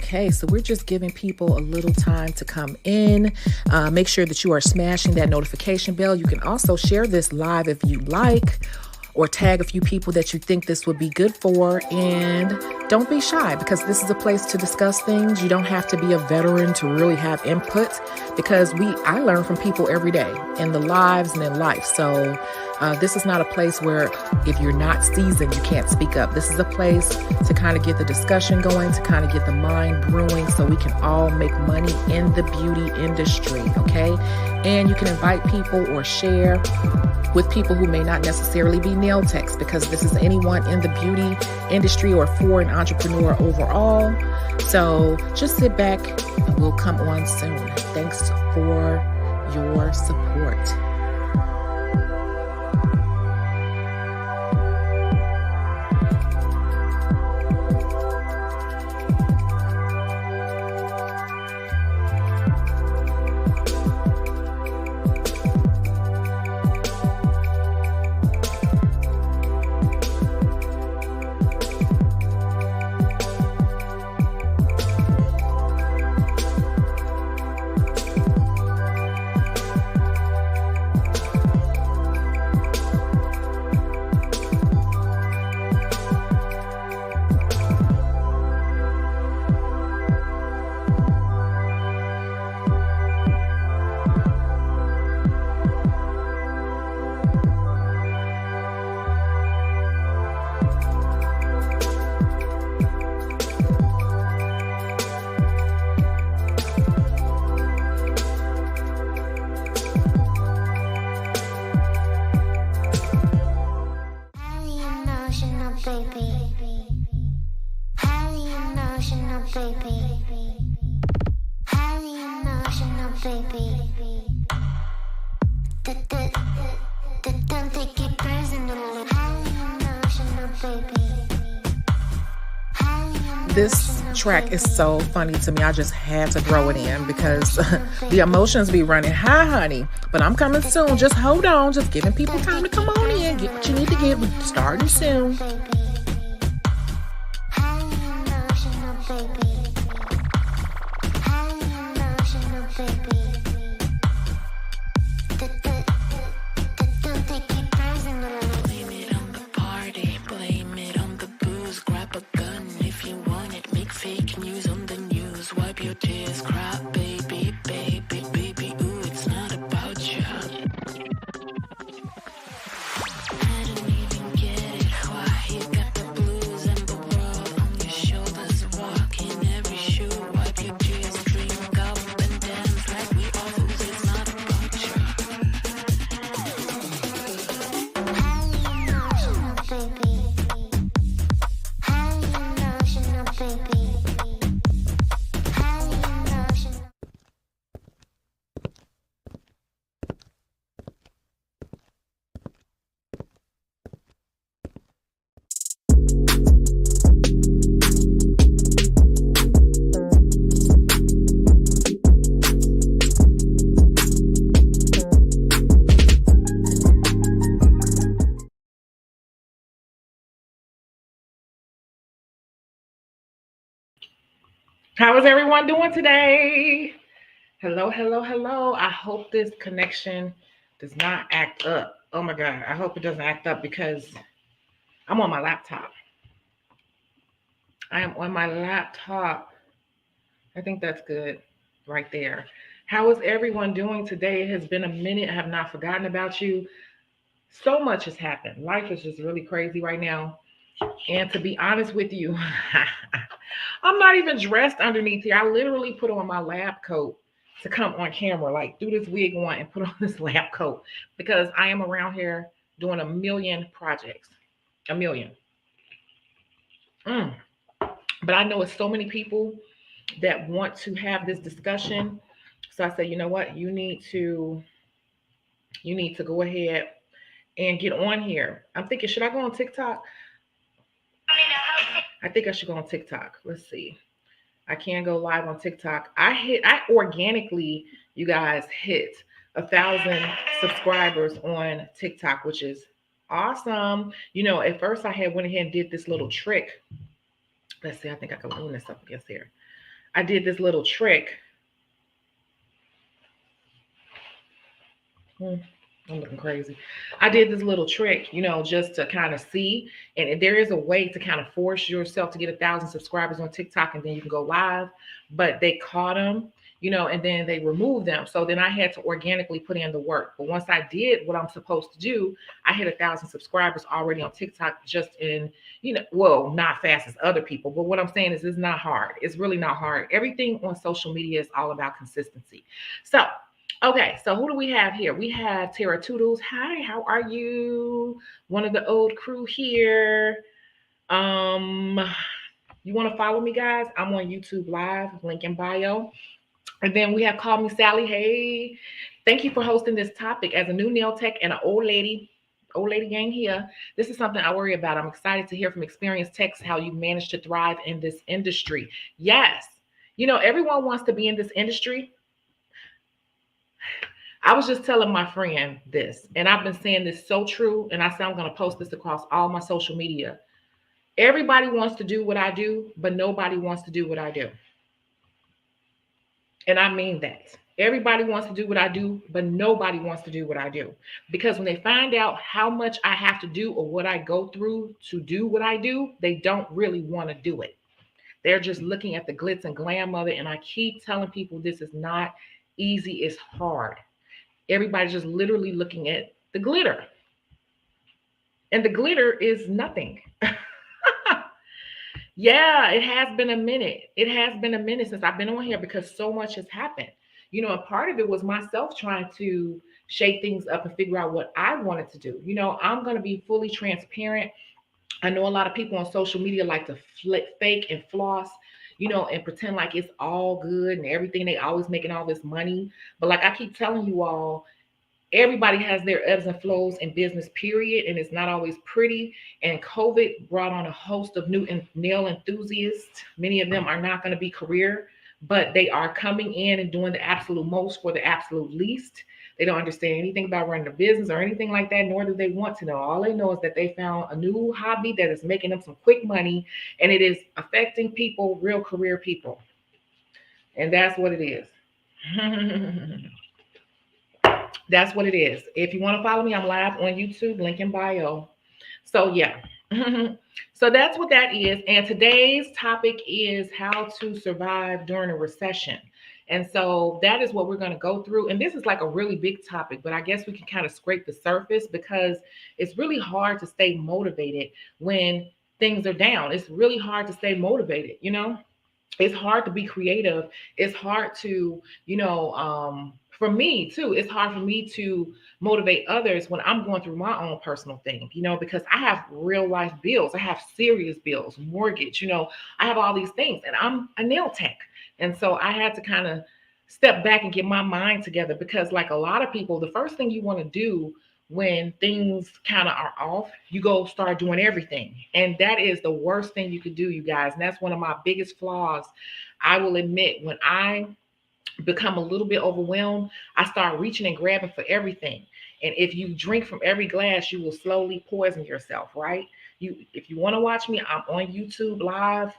Okay, so we're just giving people a little time to come in. Make sure that you are smashing that notification bell. You can also share this live if you like, or tag a few people that you think this would be good for. And don't be shy, because this is a place to discuss things. You don't have to be a veteran to really have input, because I learn from people every day in the lives and in life. So this is not a place where if you're not seasoned, you can't speak up. This is a place to kind of get the discussion going, to kind of get the mind brewing, so we can all make money in the beauty industry, okay? And you can invite people or share with people who may not necessarily be nail techs, because this is anyone in the beauty industry or for an entrepreneur overall. So just sit back and we'll come on soon. Thanks for your support. This track is so funny to me. I just had to throw it in because the emotions be running high, honey. But I'm coming soon. Just hold on. Just giving people time to come on in. Get what you need to get. We're starting soon. How is everyone doing today? Hello, hello, hello. I hope this connection does not act up. Oh my God. I hope it doesn't act up because I'm on my laptop. I am on my laptop. I think that's good right there. How is everyone doing today? It has been a minute. I have not forgotten about you. So much has happened. Life is just really crazy right now. And to be honest with you, I'm not even dressed underneath here. I literally put on my lab coat to come on camera, like do this wig on and put on this lab coat because I am around here doing a million projects. A million. But I know it's so many people that want to have this discussion. So I said, you know what? You need to go ahead and get on here. I'm thinking, should I go on TikTok? I think I should go on TikTok. Let's see. I can go live on TikTok. I organically, you guys, hit 1,000 subscribers on TikTok, which is awesome. You know, at first I had went ahead and did this little trick. Let's see. I think I can lean this up against here. I did this little trick. Hmm, I'm looking crazy. I did this little trick, just to kind of see. And there is a way to kind of force yourself to get 1,000 subscribers on TikTok and then you can go live. But they caught them, and then they removed them. So then I had to organically put in the work. But once I did what I'm supposed to do, I hit 1,000 subscribers already on TikTok just in, well, not fast as other people. But what I'm saying is it's not hard. It's really not hard. Everything on social media is all about consistency. So, okay, so who do we have here? We have Tara Toodles. Hi, how are you? One of the old crew here. Um, you want to follow me, guys? I'm on YouTube Live, link in bio. And then we have Call Me Sally. Hey, thank you for hosting this topic. As a new nail tech and an old lady gang here, this is something I worry about. I'm excited to hear from experienced techs how you manage to thrive in this industry. Yes, everyone wants to be in this industry. I was just telling my friend this, and I've been saying this so true, and I said I'm going to post this across all my social media. Everybody wants to do what I do, but nobody wants to do what I do. And I mean that. Everybody wants to do what I do, but nobody wants to do what I do. Because when they find out how much I have to do or what I go through to do what I do, they don't really want to do it. They're just looking at the glitz and glam of it. And I keep telling people this is not easy, it's hard. Everybody's just literally looking at the glitter. And the glitter is nothing. Yeah, it has been a minute. It has been a minute since I've been on here because so much has happened. And part of it was myself trying to shake things up and figure out what I wanted to do. I'm going to be fully transparent. I know a lot of people on social media like to fake and floss, and pretend like it's all good and everything. They always making all this money. But like I keep telling you all, everybody has their ebbs and flows in business, period, and it's not always pretty. And COVID brought on a host of new nail enthusiasts. Many of them are not going to be career, but they are coming in and doing the absolute most for the absolute least. They don't understand anything about running a business or anything like that, nor do they want to know. All they know is that they found a new hobby that is making them some quick money, and it is affecting people, real career people. And that's what it is. That's what it is. If you want to follow me, I'm live on YouTube, link in bio. So yeah. So that's what that is. And today's topic is how to survive during a recession. And so that is what we're going to go through. And this is like a really big topic, but I guess we can kind of scrape the surface because it's really hard to stay motivated when things are down. It's really hard to stay motivated, It's hard to be creative. It's hard to, for me too, it's hard for me to motivate others when I'm going through my own personal thing, because I have real life bills. I have serious bills, mortgage, I have all these things and I'm a nail tech. And so I had to kind of step back and get my mind together because like a lot of people, the first thing you want to do when things kind of are off, you go start doing everything. And that is the worst thing you could do, you guys. And that's one of my biggest flaws. I will admit, when I become a little bit overwhelmed, I start reaching and grabbing for everything. And if you drink from every glass, you will slowly poison yourself, right? If you want to watch me, I'm on YouTube Live,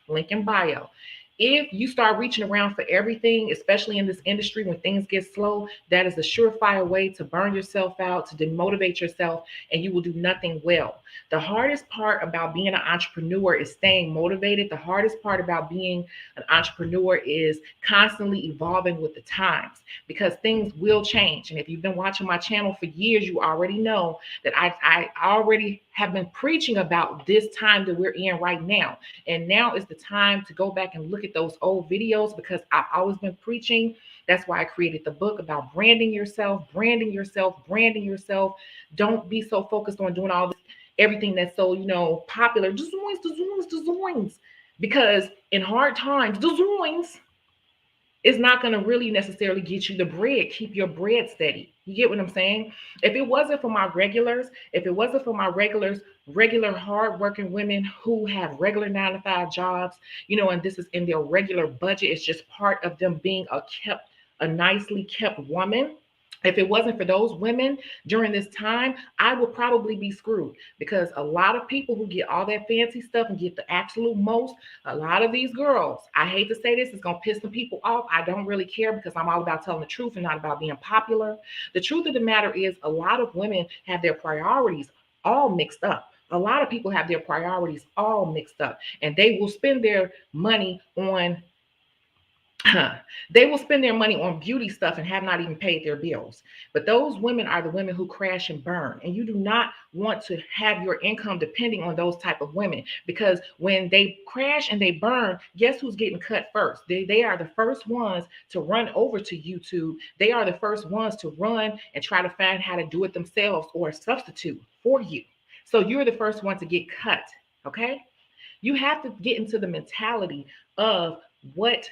link in bio. If you start reaching around for everything, especially in this industry when things get slow, that is a surefire way to burn yourself out, to demotivate yourself, and you will do nothing well. The hardest part about being an entrepreneur is staying motivated. The hardest part about being an entrepreneur is constantly evolving with the times because things will change. And if you've been watching my channel for years, you already know that I already have been preaching about this time that we're in right now. And now is the time to go back and look at those old videos because I've always been preaching. That's why I created the book about branding yourself, branding yourself, branding yourself. Don't be so focused on doing all this, everything that's so, popular. Designs. Because in hard times, designs is not going to really necessarily get you the bread, keep your bread steady. You get what I'm saying? If it wasn't for my regulars, regular hardworking women who have regular 9-to-5 jobs, and this is in their regular budget, it's just part of them being a nicely kept woman. If it wasn't for those women during this time, I would probably be screwed, because a lot of people who get all that fancy stuff and get the absolute most, a lot of these girls, I hate to say this, it's going to piss some people off. I don't really care, because I'm all about telling the truth and not about being popular. The truth of the matter is, a lot of women have their priorities all mixed up. A lot of people have their priorities all mixed up, and they will spend their money on they will spend their money on beauty stuff and have not even paid their bills. But those women are the women who crash and burn. And you do not want to have your income depending on those type of women, because when they crash and they burn, guess who's getting cut first? They are the first ones to run over to YouTube. They are the first ones to run and try to find how to do it themselves or a substitute for you. So you're the first one to get cut. Okay. You have to get into the mentality of what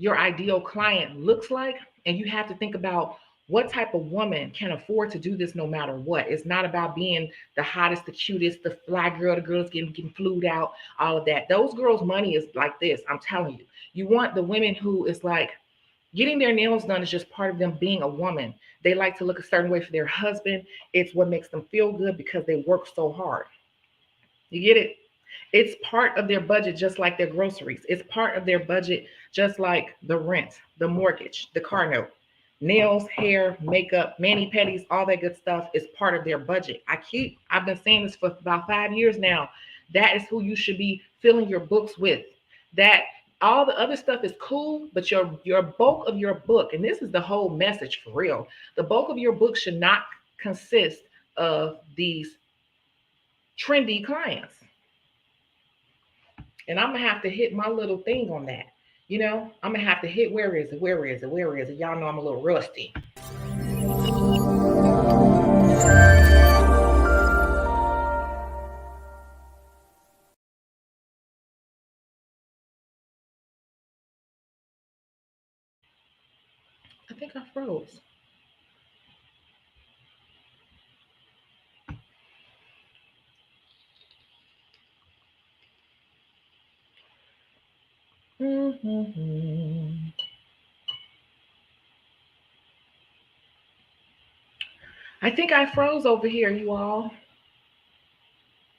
your ideal client looks like, and you have to think about what type of woman can afford to do this no matter what. It's not about being the hottest, the cutest, the fly girl, the girls getting flued out, all of that. Those girls' money is like this. I'm telling you. You want the women who is like, getting their nails done is just part of them being a woman. They like to look a certain way for their husband. It's what makes them feel good because they work so hard. You get it? It's part of their budget, just like their groceries. It's part of their budget, just like the rent, the mortgage, the car note. Nails, hair, makeup, mani pedis, all that good stuff is part of their budget. I've been saying this for about 5 years now. That is who you should be filling your books with. That all the other stuff is cool, but your bulk of your book, and this is the whole message for real, the bulk of your book should not consist of these trendy clients. And I'm gonna have to hit my little thing on that. I'm gonna have to hit, where is it? Where is it? Where is it? Y'all know I'm a little rusty. I think I froze. Mm-hmm. I think I froze over here, you all.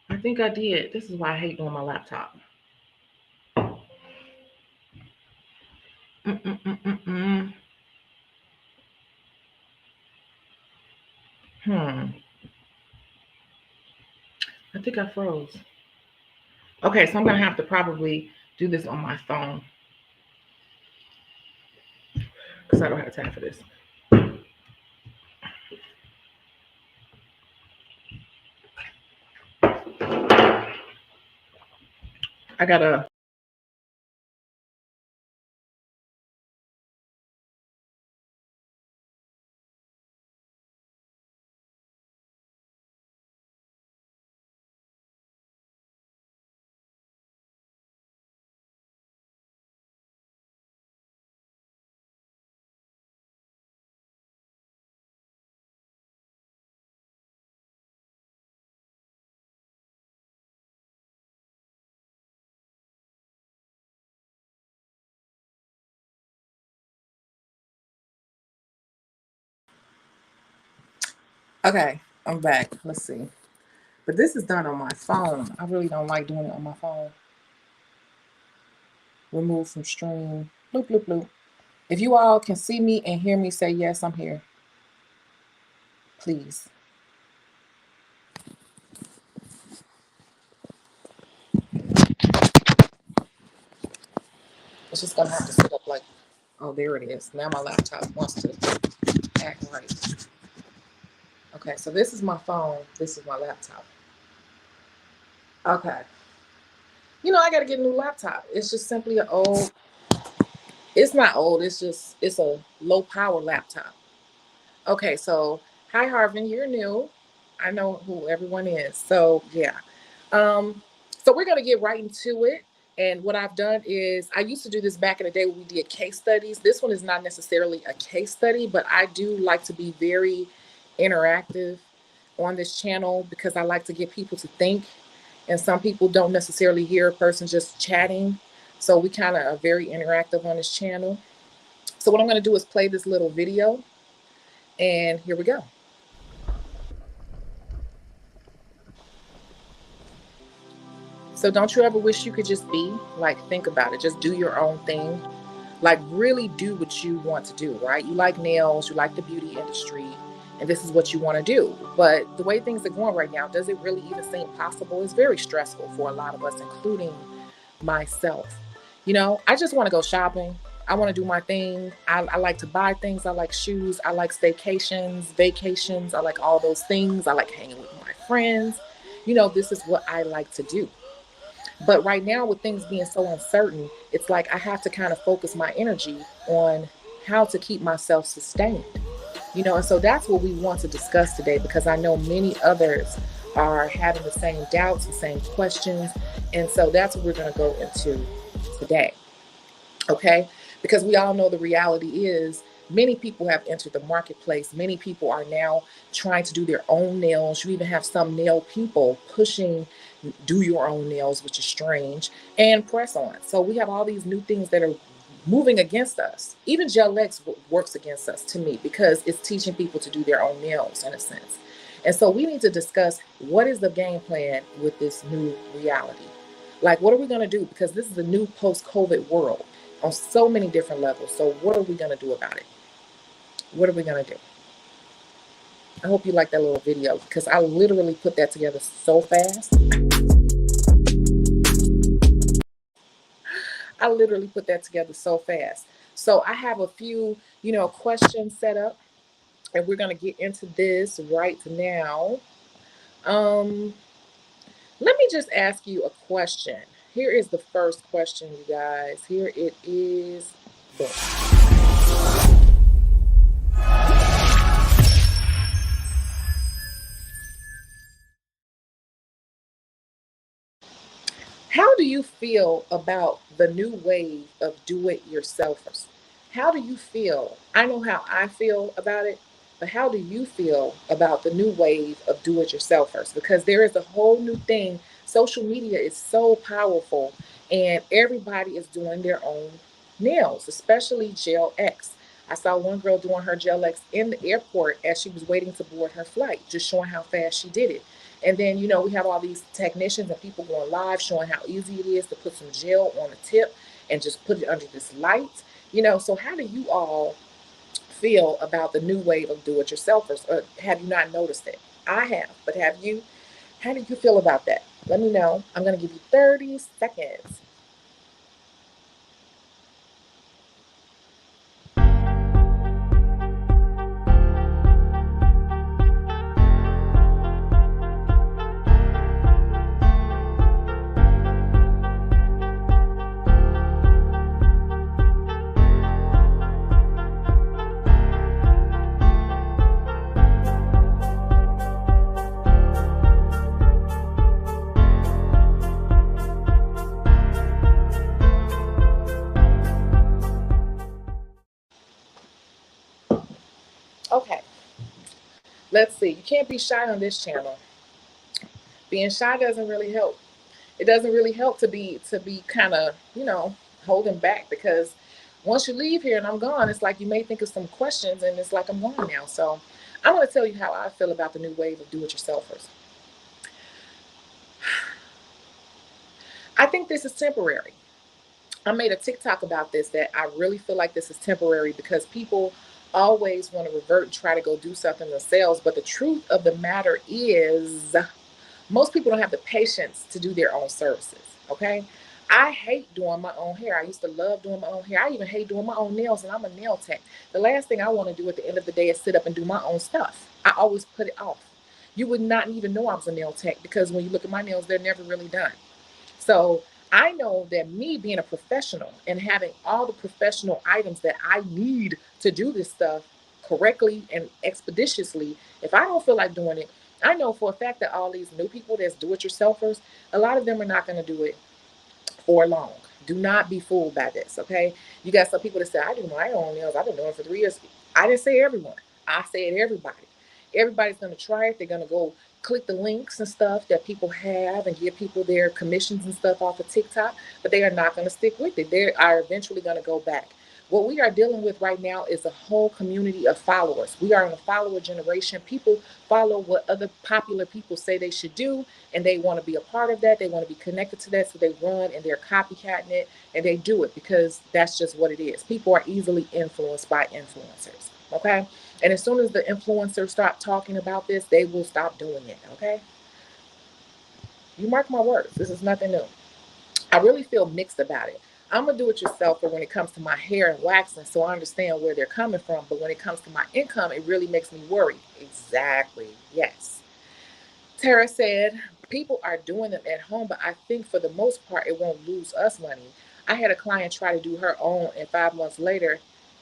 I think I did. This is why I hate doing my laptop. Mm-mm-mm-mm-mm. Hmm. I think I froze. Okay, so I'm gonna have to probably do this on my phone, because I don't have time for this. I gotta. Okay, I'm back. Let's see. But this is done on my phone. I really don't like doing it on my phone. Remove from stream. Bloop, bloop, bloop. If you all can see me and hear me, say yes, I'm here. Please. It's just gonna have to sit up like, oh, there it is. Now my laptop wants to act right. Okay, so this is my phone. This is my laptop. Okay. I gotta get a new laptop. It's just simply an old, it's not old, it's a low power laptop. Okay, so hi Harvin, you're new. I know who everyone is. So yeah. So we're gonna get right into it. And what I've done is, I used to do this back in the day when we did case studies. This one is not necessarily a case study, but I do like to be very interactive on this channel, because I like to get people to think. And some people don't necessarily hear a person just chatting. So we kind of are very interactive on this channel. So what I'm going to do is play this little video, And here we go. So don't you ever wish you could just be like, think about it, just do your own thing, like really do what you want to do, right? You like nails, you like the beauty industry, and this is what you want to do. But the way things are going right now, does it really even seem possible? It's very stressful for a lot of us, including myself. I just want to go shopping. I want to do my thing. I like to buy things. I like shoes. I like staycations, vacations. I like all those things. I like hanging with my friends. This is what I like to do. But right now, with things being so uncertain, it's like I have to kind of focus my energy on how to keep myself sustained. And so that's what we want to discuss today, because I know many others are having the same doubts, the same questions. And so that's what we're going to go into today. Okay? Because we all know the reality is many people have entered the marketplace. Many people are now trying to do their own nails. You even have some nail people pushing do your own nails, which is strange, and press on. So we have all these new things that are moving against us. Even Gel X works against us, to me, because it's teaching people to do their own nails in a sense. And so we need to discuss, what is the game plan with this new reality? Like, what are we going to do? Because this is a new post-COVID world on so many different levels. So what are we going to do about it? What are we going to do? I hope you like that little video, because I literally put that together so fast. I literally put that together so fast. So I have a few, questions set up, and we're going to get into this right now. Um, Let me just ask you a question. Here is the first question, you guys. Here it is. Boom. How do you feel about the new wave of do-it-yourselfers? How do you feel? I know how I feel about it, but how do you feel about the new wave of do-it-yourselfers? Because there is a whole new thing. Social media is so powerful, and everybody is doing their own nails, especially Gel X. I saw one girl doing her Gel X in the airport as she was waiting to board her flight, just showing how fast she did it. And then, we have all these technicians and people going live showing how easy it is to put some gel on the tip and just put it under this light. So how do you all feel about the new wave of do-it-yourselfers? Or have you not noticed it? I have, but have you? How do you feel about that? Let me know. I'm going to give you 30 seconds. Okay, let's see. You can't be shy on this channel. Being shy doesn't really help. It doesn't really help to be kind of, holding back, because once you leave here and I'm gone, it's like you may think of some questions and it's like I'm gone now. So I'm going to tell you how I feel about the new wave of do-it-yourselfers. I think this is temporary. I made a TikTok about this, that I really feel like this is temporary, because people always want to revert and try to go do something themselves. But the truth of the matter is, most people don't have the patience to do their own services. Okay. I hate doing my own hair. I used to love doing my own hair. I even hate doing my own nails, and I'm a nail tech. The last thing I want to do at the end of the day is sit up and do my own stuff. I always put it off. You would not even know I was a nail tech, because when you look at my nails, they're never really done. So I know that me being a professional and having all the professional items that I need to do this stuff correctly and expeditiously, if I don't feel like doing it, I know for a fact that all these new people that's do-it-yourselfers, a lot of them are not going to do it for long. Do not be fooled by this, okay? You got some people that say, I do my own nails. I've been doing it for 3 years. I didn't say everyone. I said everybody. Everybody's going to try it. They're going to go click the links and stuff that people have and give people their commissions and stuff off of TikTok, but they are not going to stick with it. They are eventually going to go back. What we are dealing with right now is a whole community of followers. We are in a follower generation. People follow what other popular people say they should do, and they want to be a part of that. They want to be connected to that, so they run and they're copycatting it, and they do it because that's just what it is. People are easily influenced by influencers, okay? And as soon as the influencers stop talking about this, they will stop doing it, okay? You mark my words. This is nothing new. I really feel mixed about it. I'm a do-it-yourselfer when it comes to my hair and waxing, so I understand where they're coming from. But when it comes to my income, it really makes me worry. Exactly. Yes. Tara said, people are doing them at home, but I think for the most part, it won't lose us money. I had a client try to do her own, and 5 months later,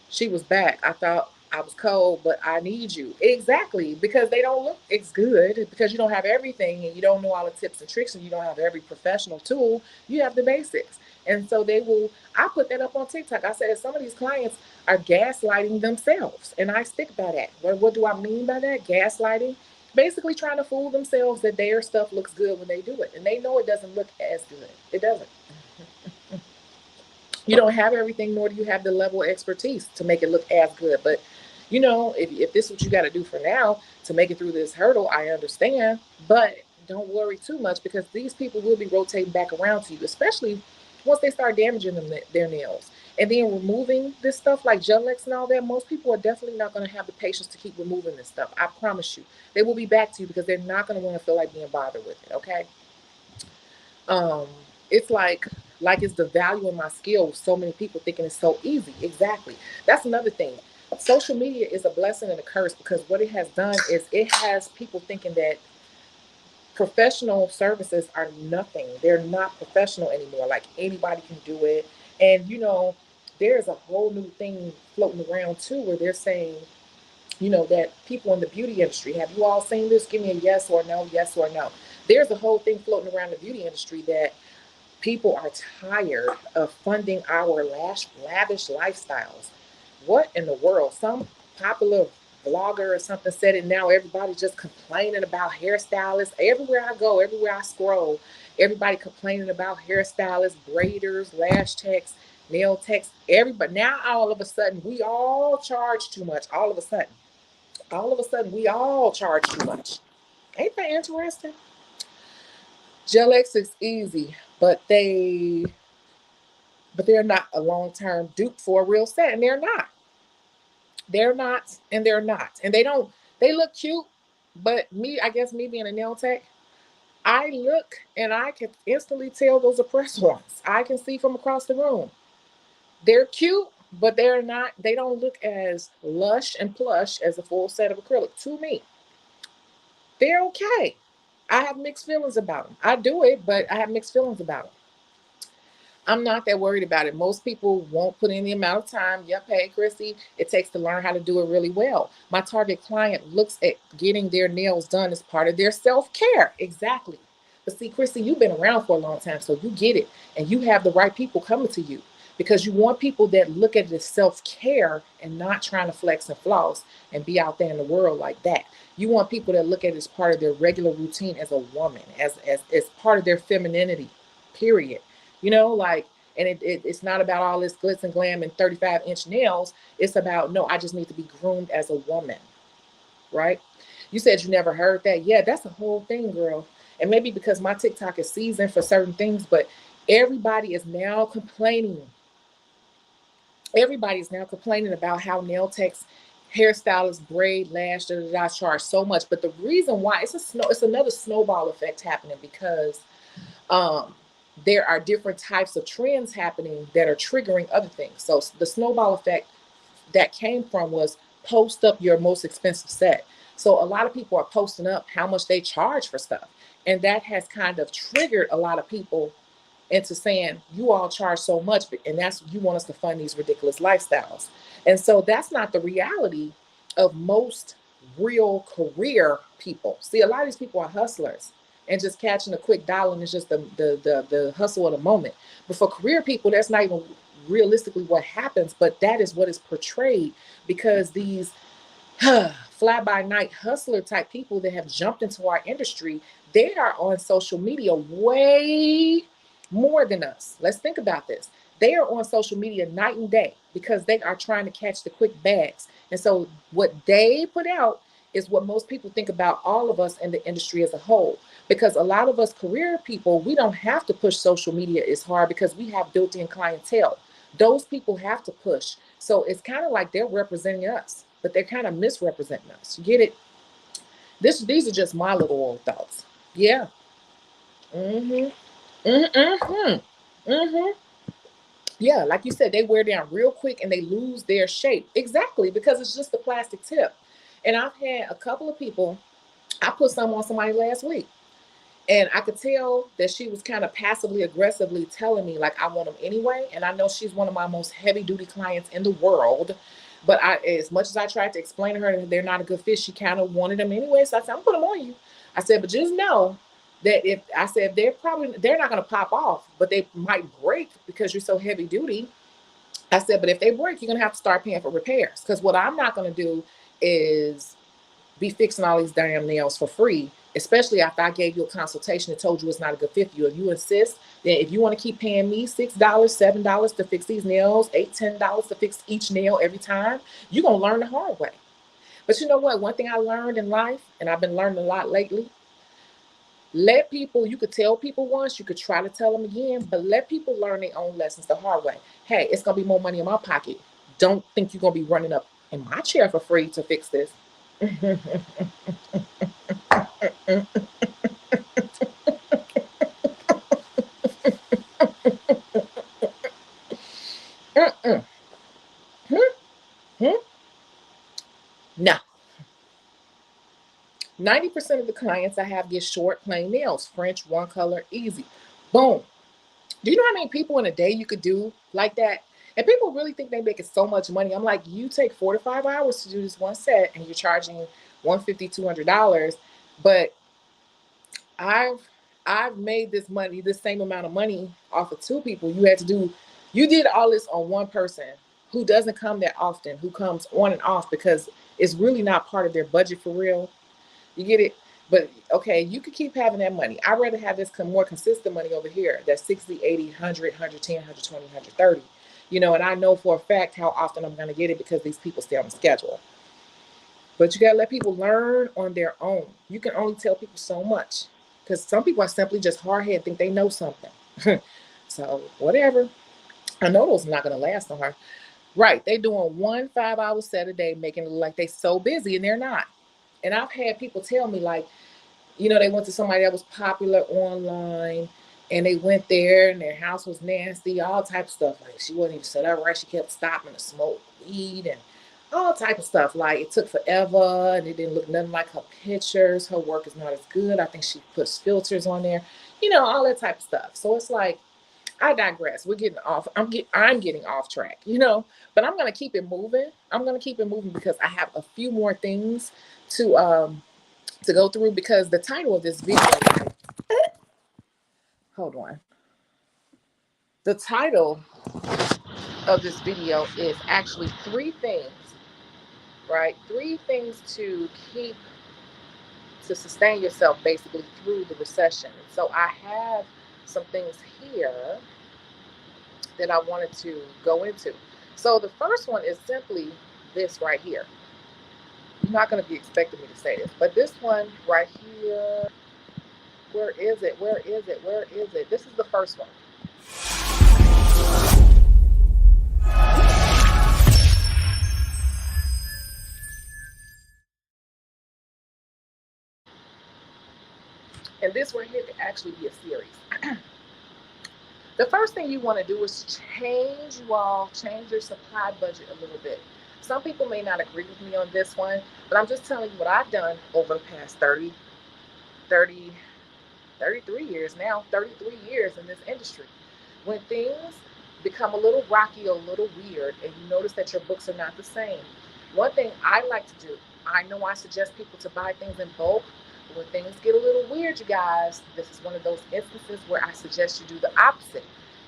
she was back. I thought I was cold, but I need you. Exactly, because they don't look it's good because you don't have everything and you don't know all the tips and tricks and you don't have every professional tool. You have the basics. And so they will, I put that up on TikTok. I said some of these clients are gaslighting themselves. And I stick by that. What do I mean by that? Gaslighting. Basically trying to fool themselves that their stuff looks good when they do it. And they know it doesn't look as good. It doesn't. You don't have everything, nor do you have the level of expertise to make it look as good. But if this is what you got to do for now to make it through this hurdle, I understand. But don't worry too much because these people will be rotating back around to you, especially once they start damaging their nails. And then removing this stuff like gel-X and all that, most people are definitely not going to have the patience to keep removing this stuff. I promise you. They will be back to you because they're not going to want to feel like being bothered with it, okay? um it's like it's the value in my skill with so many people thinking it's so easy. Exactly. That's another thing. Social media is a blessing and a curse because what it has done is it has people thinking that professional services are nothing. They're not professional anymore. Like anybody can do it. And there's a whole new thing floating around too where they're saying that people in the beauty industry, have you all seen this? Give me a yes or no, yes or no. There's a whole thing floating around the beauty industry that people are tired of funding our lavish lifestyles. What in the world? Some popular blogger or something said it. Now everybody's just complaining about hairstylists. Everywhere I go, everywhere I scroll, everybody complaining about hairstylists, braiders, lash techs, nail techs. Everybody now all of a sudden we all charge too much. All of a sudden we all charge too much. Ain't that interesting? Gel-X is easy, but they're not a long-term dupe for a real set, and they're not. They're not, and they're not. And they don't, they look cute, but I guess me being a nail tech, I look and I can instantly tell those are press ones. I can see from across the room. They're cute, but they don't look as lush and plush as a full set of acrylic to me. They're okay. I have mixed feelings about them. I do it, but I have mixed feelings about them. I'm not that worried about it. Most people won't put in the amount of time. Yep, hey, Chrissy, it takes to learn how to do it really well. My target client looks at getting their nails done as part of their self-care. Exactly. But see, Chrissy, you've been around for a long time, so you get it. And you have the right people coming to you because you want people that look at it as self-care and not trying to flex and floss and be out there in the world like that. You want people that look at it as part of their regular routine as a woman, as part of their femininity, period. Like, and it's not about all this glitz and glam and 35-inch nails. It's about, no, I just need to be groomed as a woman, right? You said you never heard that. Yeah, that's a whole thing, girl. And maybe because my TikTok is seasoned for certain things, but everybody is now complaining. Everybody's now complaining about how nail techs, hairstylists, braid, lash, charge so much. But the reason why it's another snowball effect happening because um, there are different types of trends happening that are triggering other things. So the snowball effect that came from was post up your most expensive set. So a lot of people are posting up how much they charge for stuff. And that has kind of triggered a lot of people into saying, you all charge so much, and that's you want us to fund these ridiculous lifestyles. And so that's not the reality of most real career people. See, a lot of these people are hustlers and just catching a quick dollar and it's just the hustle of the moment. But for career people, that's not even realistically what happens, but that is what is portrayed because these fly by night hustler type people that have jumped into our industry, they are on social media way more than us. Let's think about this. They are on social media night and day because they are trying to catch the quick bags. And so what they put out is what most people think about all of us in the industry as a whole. Because a lot of us career people, we don't have to push social media as hard because we have built-in clientele. Those people have to push. So it's kind of like they're representing us, but they're kind of misrepresenting us. You get it? These are just my little old thoughts. Yeah. Mm-hmm. Mm-hmm. Mm-hmm. Yeah, like you said, they wear down real quick and they lose their shape. Exactly, because it's just the plastic tip. And I've had a couple of people, I put some on somebody last week. And I could tell that she was kind of passively aggressively telling me, like, I want them anyway. And I know she's one of my most heavy duty clients in the world. But as much as I tried to explain to her that they're not a good fit, she kind of wanted them anyway. So I said, I'm put them on you. I said, but just know that if they're not going to pop off, but they might break because you're so heavy duty. I said, but if they break, you're going to have to start paying for repairs. Because what I'm not going to do is be fixing all these damn nails for free, especially after I gave you a consultation and told you it's not a good fit for you. If you insist, then if you want to keep paying me $6, $7 to fix these nails, $8, $10 to fix each nail every time, you're going to learn the hard way. But you know what? One thing I learned in life, and I've been learning a lot lately, let people, you could tell people once, you could try to tell them again, but let people learn their own lessons the hard way. Hey, it's going to be more money in my pocket. Don't think you're going to be running up in my chair for free to fix this. Now, 90% of the clients I have get short, plain nails, French, one color, easy. Boom. Do you know how many people in a day you could do like that? And people really think they making so much money. I'm like, you take 4 to 5 hours to do this one set and you're charging $150, $200. But I've made this same amount of money off of 2 people. You did all this on one person who doesn't come that often, who comes on and off because it's really not part of their budget for real. You get it? But okay, you could keep having that money. I'd rather have this more consistent money over here. That's 60, 80, 100, 110, 120, 130. And I know for a fact how often I'm going to get it because these people stay on the schedule. But you got to let people learn on their own. You can only tell people so much because some people are simply just hard-headed, think they know something. So whatever. I know those are not going to last on her. Right. They doing 1 5-hour set a day, making it look like they so busy and they're not. And I've had people tell me, like, they went to somebody that was popular online and they went there and their house was nasty, all type of stuff. Like, she wasn't even set up right. She kept stopping to smoke weed and all type of stuff. Like, it took forever and it didn't look nothing like her pictures. Her work is not as good. I think she puts filters on there, all that type of stuff. So it's like, I digress. We're getting off. I'm getting off track, but I'm going to keep it moving. I'm going to keep it moving because I have a few more things to go through, because the title of this video, hold on. The title of this video is actually 3 things, right? 3 things to sustain yourself basically through the recession. So I have some things here that I wanted to go into. So the first one is simply this right here. You're not going to be expecting me to say this, but this one right here, where is it? Where is it? Where is it? This is the first one. And this right here could actually be a series. The first thing you want to do is change your supply budget a little bit. Some people may not agree with me on this one, but I'm just telling you what I've done over the past 33 years now, 33 years in this industry. When things become a little rocky or a little weird and you notice that your books are not the same, one thing I like to do, I know I suggest people to buy things in bulk. When things get a little weird, you guys, this is one of those instances where I suggest you do the opposite.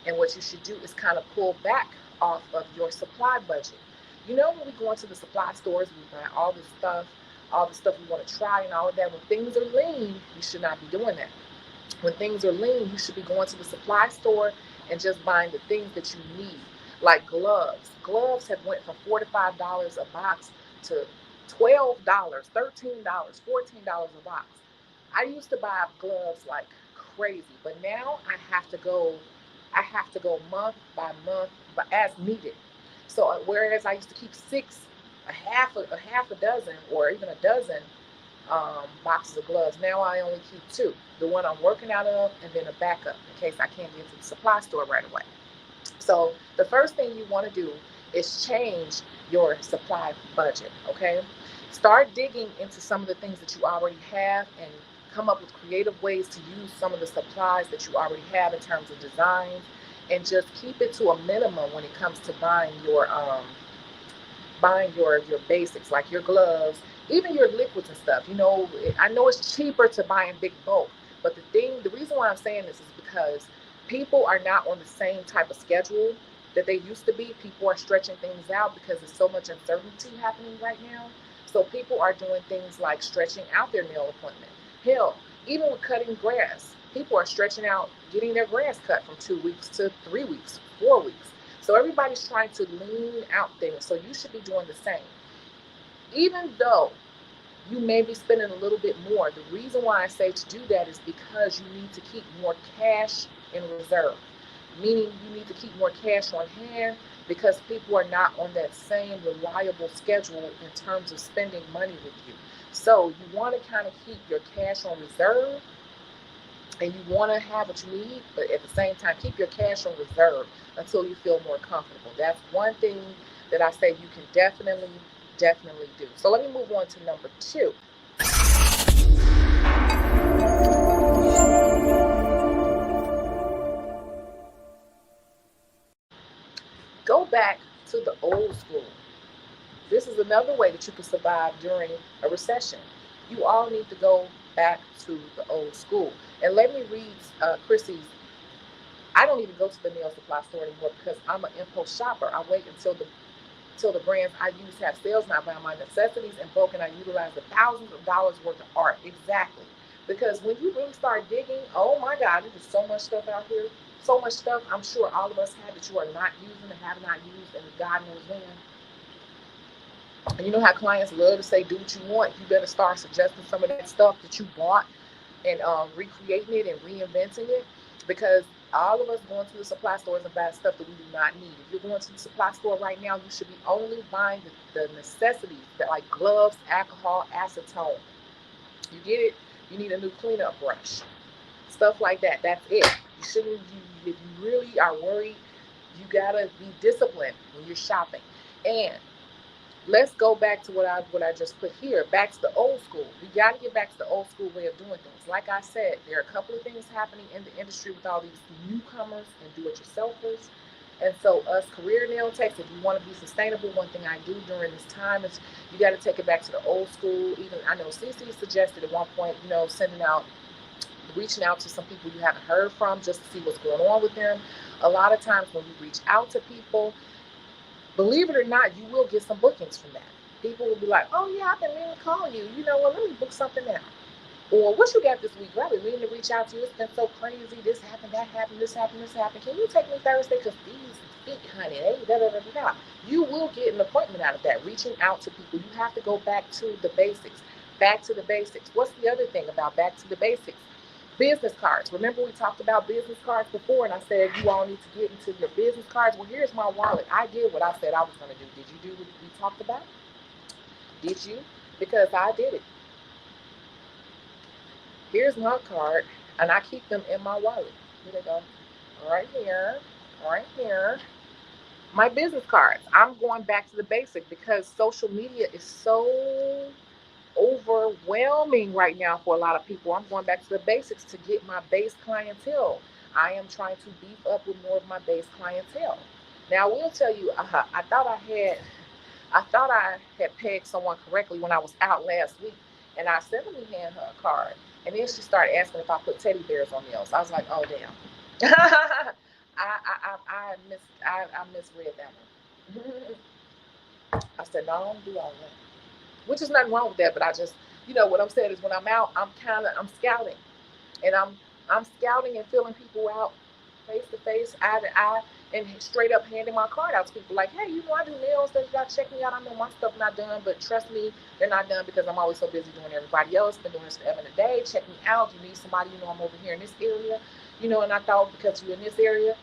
And what you should do is kind of pull back off of your supply budget. When we go into the supply stores, we buy all the stuff we want to try and all of that. When things are lean, you should not be doing that. When things are lean, you should be going to the supply store and just buying the things that you need, like gloves. Gloves have went from $4 to $5 a box to $12, $13, $14 a box. I used to buy gloves like crazy, but now I have to go month by month, but as needed. So whereas I used to keep a half a dozen, or even a dozen boxes of gloves, now I only keep two. The one I'm working out of, and then a backup in case I can't get to the supply store right away. So the first thing you want to do is change your supply budget, okay? Start digging into some of the things that you already have and come up with creative ways to use some of the supplies that you already have in terms of designs, and just keep it to a minimum when it comes to buying your basics, like your gloves, even your liquids and stuff. I know it's cheaper to buy in big bulk, but the reason why I'm saying this is because people are not on the same type of schedule that they used to be. People are stretching things out because there's so much uncertainty happening right now. So people are doing things like stretching out their nail appointment. Hell, even with cutting grass, people are stretching out getting their grass cut from 2 weeks to 3 weeks, 4 weeks. So everybody's trying to lean out things. So you should be doing the same. Even though you may be spending a little bit more, the reason why I say to do that is because you need to keep more cash in reserve. Meaning you need to keep more cash on hand, because people are not on that same reliable schedule in terms of spending money with you. So you want to kind of keep your cash on reserve, and you want to have what you need, but at the same time, keep your cash on reserve until you feel more comfortable. That's one thing that I say you can definitely do. So let me move on to number 2. Go back to the old school. This is another way that you can survive during a recession. You all need to go back to the old school. And let me read Chrissy's. I don't even go to the nail supply store anymore because I'm an impulse shopper. I wait until the brands I use have sales, and I buy my necessities in bulk, and I utilize the thousands of dollars worth of art. Exactly. Because when you really start digging, oh my God, there's so much stuff out here. So much stuff I'm sure all of us have that you are not using and have not used, and God knows when. And you know how clients love to say, do what you want. You better start suggesting some of that stuff that you bought, and recreating it and reinventing it, because all of us going to the supply stores and buying stuff that we do not need. If you're going to the supply store right now, you should be only buying the necessities, that like gloves, alcohol, acetone. You get it? You need a new cleanup brush, stuff like that. That's it. You shouldn't. If you really are worried, you gotta be disciplined when you're shopping. And let's go back to what I just put here. Back to the old school. We got to get back to the old school way of doing things. Like I said, there are a couple of things happening in the industry with all these newcomers and do-it-yourselfers. And so us career nail techs, if you want to be sustainable, one thing I do during this time is you got to take it back to the old school. Even I know CC suggested at one point, reaching out to some people you haven't heard from just to see what's going on with them. A lot of times when you reach out to people, believe it or not, you will get some bookings from that. People will be like, oh yeah, I've been meaning to call you. You know what, let me book something now. Or what you got this week? I've been meaning to reach out to you. It's been so crazy. This happened, that happened, this happened, this happened. Can you take me Thursday? Because these feet, honey, da. You will get an appointment out of that, reaching out to people. You have to go back to the basics. Back to the basics. What's the other thing about back to the basics? Business cards. Remember we talked about business cards before, and I said you all need to get into your business cards. Well, here's my wallet. I did what I said I was going to do. Did you do what we talked about? Did you? Because I did it. Here's my card, and I keep them in my wallet. Here they go. Right here. Right here. My business cards. I'm going back to the basic because social media is so overwhelming right now for a lot of people. I'm going back to the basics to get my base clientele. I am trying to beef up with more of my base clientele. Now I will tell you, I thought I had pegged someone correctly when I was out last week, and I suddenly hand her a card, and then she started asking if I put teddy bears on nails. I was like, oh damn. I misread that one. I said, no, I don't do all that. Which is nothing wrong with that, but I just, what I'm saying is when I'm out, I'm scouting, and I'm scouting and feeling people out face to face, eye to eye, and straight up handing my card out to people like, hey, I do nails, that you got to check me out. I know my stuff not done, but trust me, they're not done because I'm always so busy doing everybody else. Been doing this forever and a day. Check me out. You need somebody, I'm over here in this area, and I thought because you're in this area,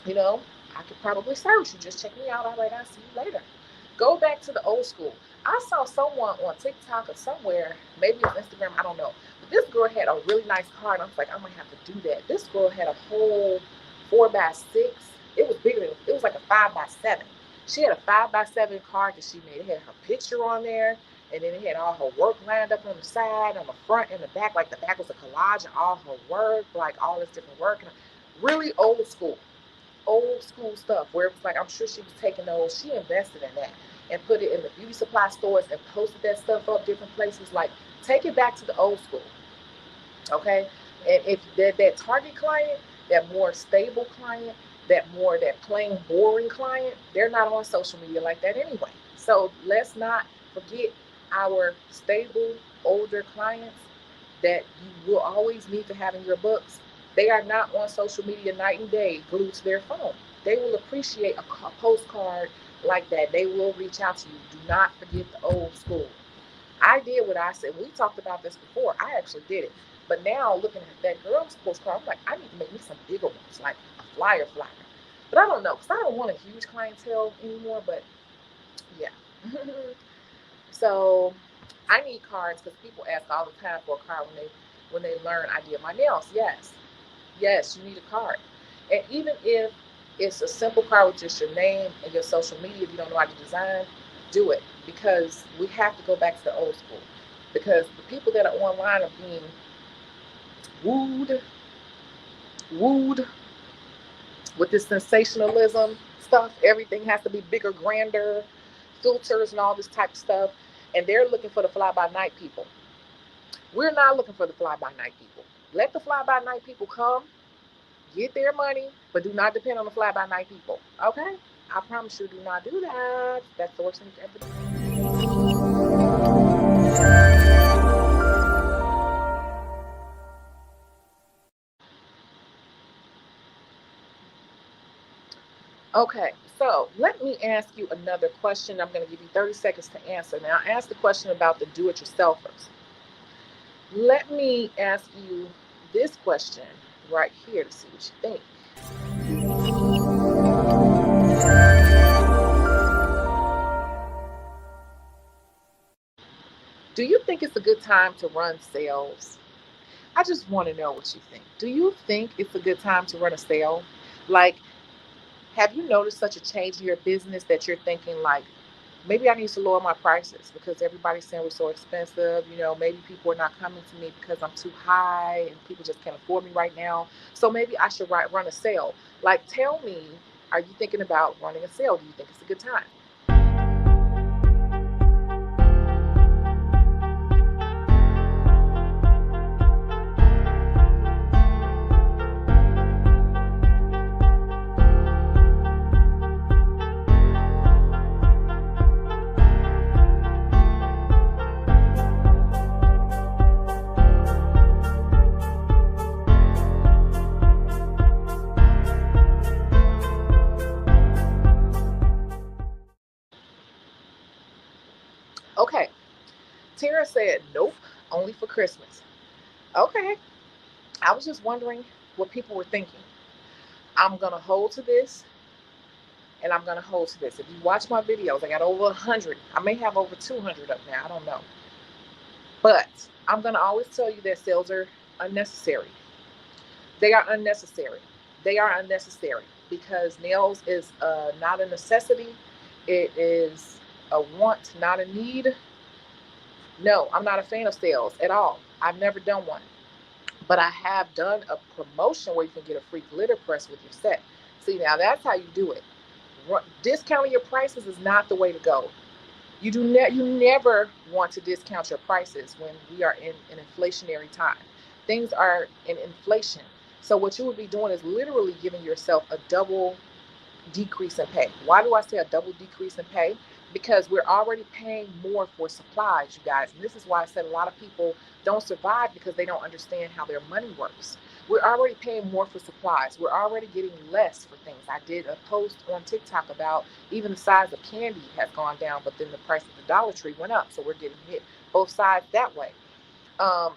I could probably service you. Just check me out. All right, I'll see you later. Go back to the old school. I saw someone on TikTok or somewhere, maybe on Instagram, I don't know. But this girl had a really nice card. I was like, I'm going to have to do that. This girl had a whole 4x6. It was bigger. It was like a 5x7. She had a 5x7 card that she made. It had her picture on there. And then it had all her work lined up on the side, on the front, and the back. Like the back was a collage of all her work, like all this different work. And really old school stuff where it was like, I'm sure she was taking those. She invested in that and put it in the beauty supply stores and posted that stuff up different places. Like, take it back to the old school. Okay. And if that target client, that more stable client, that plain boring client, they're not on social media like that anyway. So let's not forget our stable older clients that you will always need to have in your books. They are not on social media night and day glued to their phone. They will appreciate a postcard like that. They will reach out to you. Do not forget the old school. I did what I said. We talked about this before. I actually did it. But now looking at that girl's postcard, I'm like, I need to make me some bigger ones, like a flyer. But I don't know, because I don't want a huge clientele anymore. But yeah. So I need cards because people ask all the time for a card when they learn I did my nails. Yes, you need a card. And even if it's a simple card with just your name and your social media, if you don't know how to design, do it. Because we have to go back to the old school. Because the people that are online are being wooed with this sensationalism stuff. Everything has to be bigger, grander, filters and all this type of stuff. And they're looking for the fly-by-night people. We're not looking for the fly-by-night people. Let the fly-by-night people come, get their money, but do not depend on the fly-by-night people. Okay? I promise you, do not do that. That's the worst thing to ever do. Okay, so let me ask you another question. I'm going to give you 30 seconds to answer. Now, I asked the question about the do-it-yourselfers. Let me ask you this question right here to see what you think. Do you think it's a good time to run sales? I just want to know what you think. Do you think it's a good time to run a sale? Like, have you noticed such a change in your business that you're thinking like, maybe I need to lower my prices because everybody's saying we're so expensive. Maybe people are not coming to me because I'm too high and people just can't afford me right now. So maybe I should run a sale. Like, tell me, are you thinking about running a sale? Do you think it's a good time? Okay. Tara said, nope, only for Christmas. Okay. I was just wondering what people were thinking. I'm going to hold to this and I'm going to hold to this. If you watch my videos, I got over 100. I may have over 200 up now. I don't know. But I'm going to always tell you that sales are unnecessary. They are unnecessary. They are unnecessary because nails is not a necessity. It is a want, not a need. No, I'm not a fan of sales at all. I've never done one. But I have done a promotion where you can get a free glitter press with your set. See, now that's how you do it. Discounting your prices is not the way to go. You never want to discount your prices when we are in an inflationary time. Things are in inflation. So what you would be doing is literally giving yourself a double decrease in pay. Why do I say a double decrease in pay? because we're already paying more for supplies, you guys. And this is why I said a lot of people don't survive, because they don't understand how their money works. We're already paying more for supplies. We're already getting less for things. I did a post on TikTok about even the size of candy has gone down, but then the price of the Dollar Tree went up. So we're getting hit both sides that way.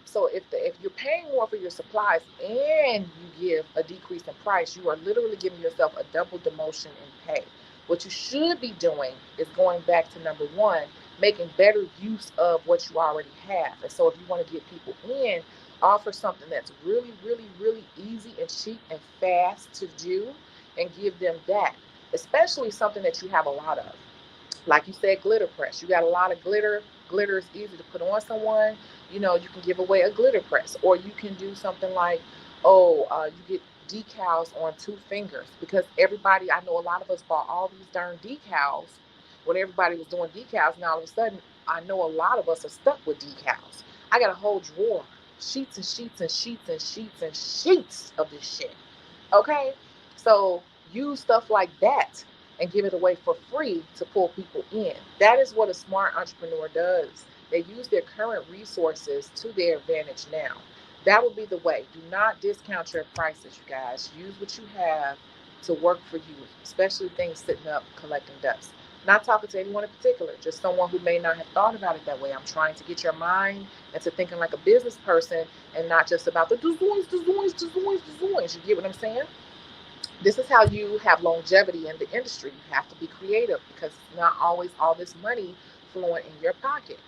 So if you're paying more for your supplies and you give a decrease in price, you are literally giving yourself a double demotion in pay. What you should be doing is going back to number one, making better use of what you already have. And so if you want to get people in, offer something that's really, really, really easy and cheap and fast to do, and give them that, especially something that you have a lot of. Like you said, glitter press. You got a lot of glitter. Glitter is easy to put on someone. You can give away a glitter press, or you can do something like, you get decals on 2 fingers, because everybody, I know a lot of us bought all these darn decals when everybody was doing decals. Now all of a sudden, I know a lot of us are stuck with decals. I got a whole drawer, sheets and sheets and sheets and sheets and sheets of this shit. Okay, so use stuff like that and give it away for free to pull people in. That is what a smart entrepreneur does. They use their current resources to their advantage now. That would be the way. Do not discount your prices, you guys. Use what you have to work for you, especially things sitting up collecting dust. Not talking to anyone in particular, just someone who may not have thought about it that way. I'm trying to get your mind into thinking like a business person and not just about the designs. You get what I'm saying? This is how you have longevity in the industry. You have to be creative, because it's not always all this money flowing in your pocket.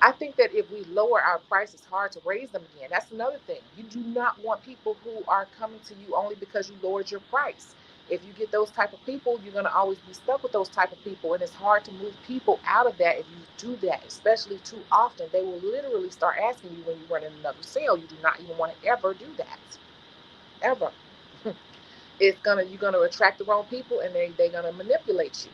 I think that if we lower our price, it's hard to raise them again. That's another thing. You do not want people who are coming to you only because you lowered your price. If you get those type of people, you're going to always be stuck with those type of people. And it's hard to move people out of that if you do that, especially too often. They will literally start asking you when you run in another sale. You do not even want to ever do that. Ever. You're gonna attract the wrong people, and they're gonna manipulate you.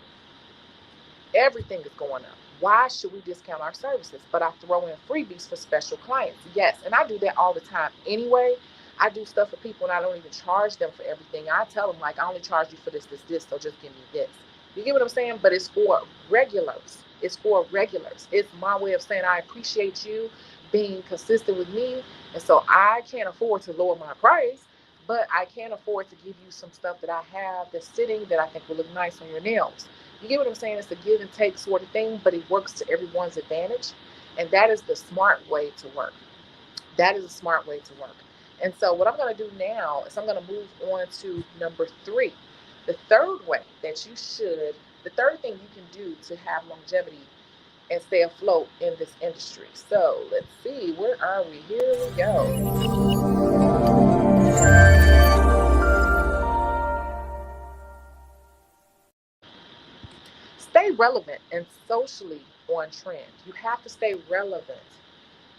Everything is going up. Why should we discount our services? But I throw in freebies for special clients. Yes, and I do that all the time anyway. I do stuff for people and I don't even charge them for everything. I tell them, like, I only charge you for this, so just give me this. You get what I'm saying? But it's for regulars. It's for regulars. It's my way of saying I appreciate you being consistent with me. And so I can't afford to lower my price, but I can afford to give you some stuff that I have that's sitting that I think will look nice on your nails. You get what I'm saying? It's a give and take sort of thing, but it works to everyone's advantage. And that is the smart way to work. That is a smart way to work. And so what I'm going to do now is I'm going to move on to number 3. The third way that the third thing you can do to have longevity and stay afloat in this industry. So let's see, where are we? Here we go. Stay relevant and socially on trend. You have to stay relevant.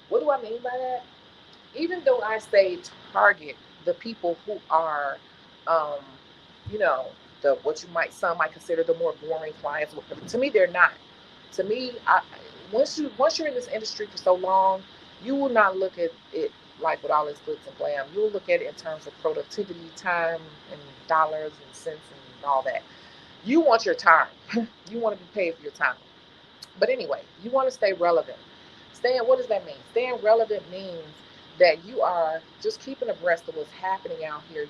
What do I mean by that? Even though I say target the people who are, um, you know, the what some might consider the more boring clients. To me, they're not. To me, once you're in this industry for so long, you will not look at it like with all this glitz and glam. You will look at it in terms of productivity, time, and dollars and cents and all that. You want your time. You want to be paid for your time. But anyway, you want to stay relevant. What does that mean? Staying relevant means that you are just keeping abreast of what's happening out here.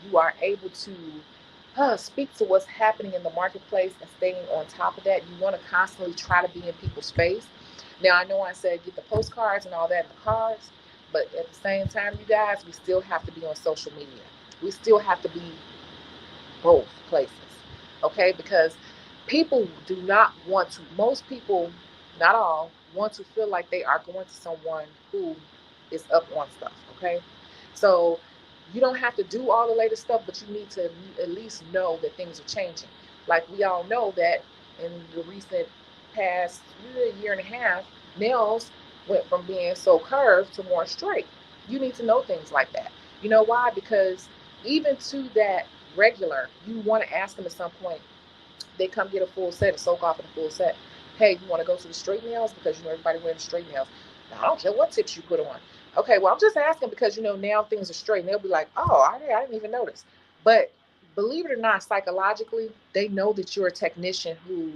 You are able to speak to what's happening in the marketplace and staying on top of that. You want to constantly try to be in people's face. Now, I know I said get the postcards and all that in the cards, but at the same time, you guys, we still have to be on social media. We still have to be both places, okay? Because people do not want to, most people, not all, want to feel like they are going to someone who is up on stuff, okay? So you don't have to do all the latest stuff, but you need to at least know that things are changing. Like we all know that in the recent past year and a half, nails went from being so curved to more straight. You need to know things like that. You know why? Because even to that regular, you want to ask them at some point, they come get a full set, a soak off in a full set. Hey, you want to go to the straight nails? Because you know everybody wearing straight nails. Now, I don't care what tips you put on. Okay, well, I'm just asking because, now things are straight. And they'll be like, oh, I didn't even notice. But believe it or not, psychologically, they know that you're a technician who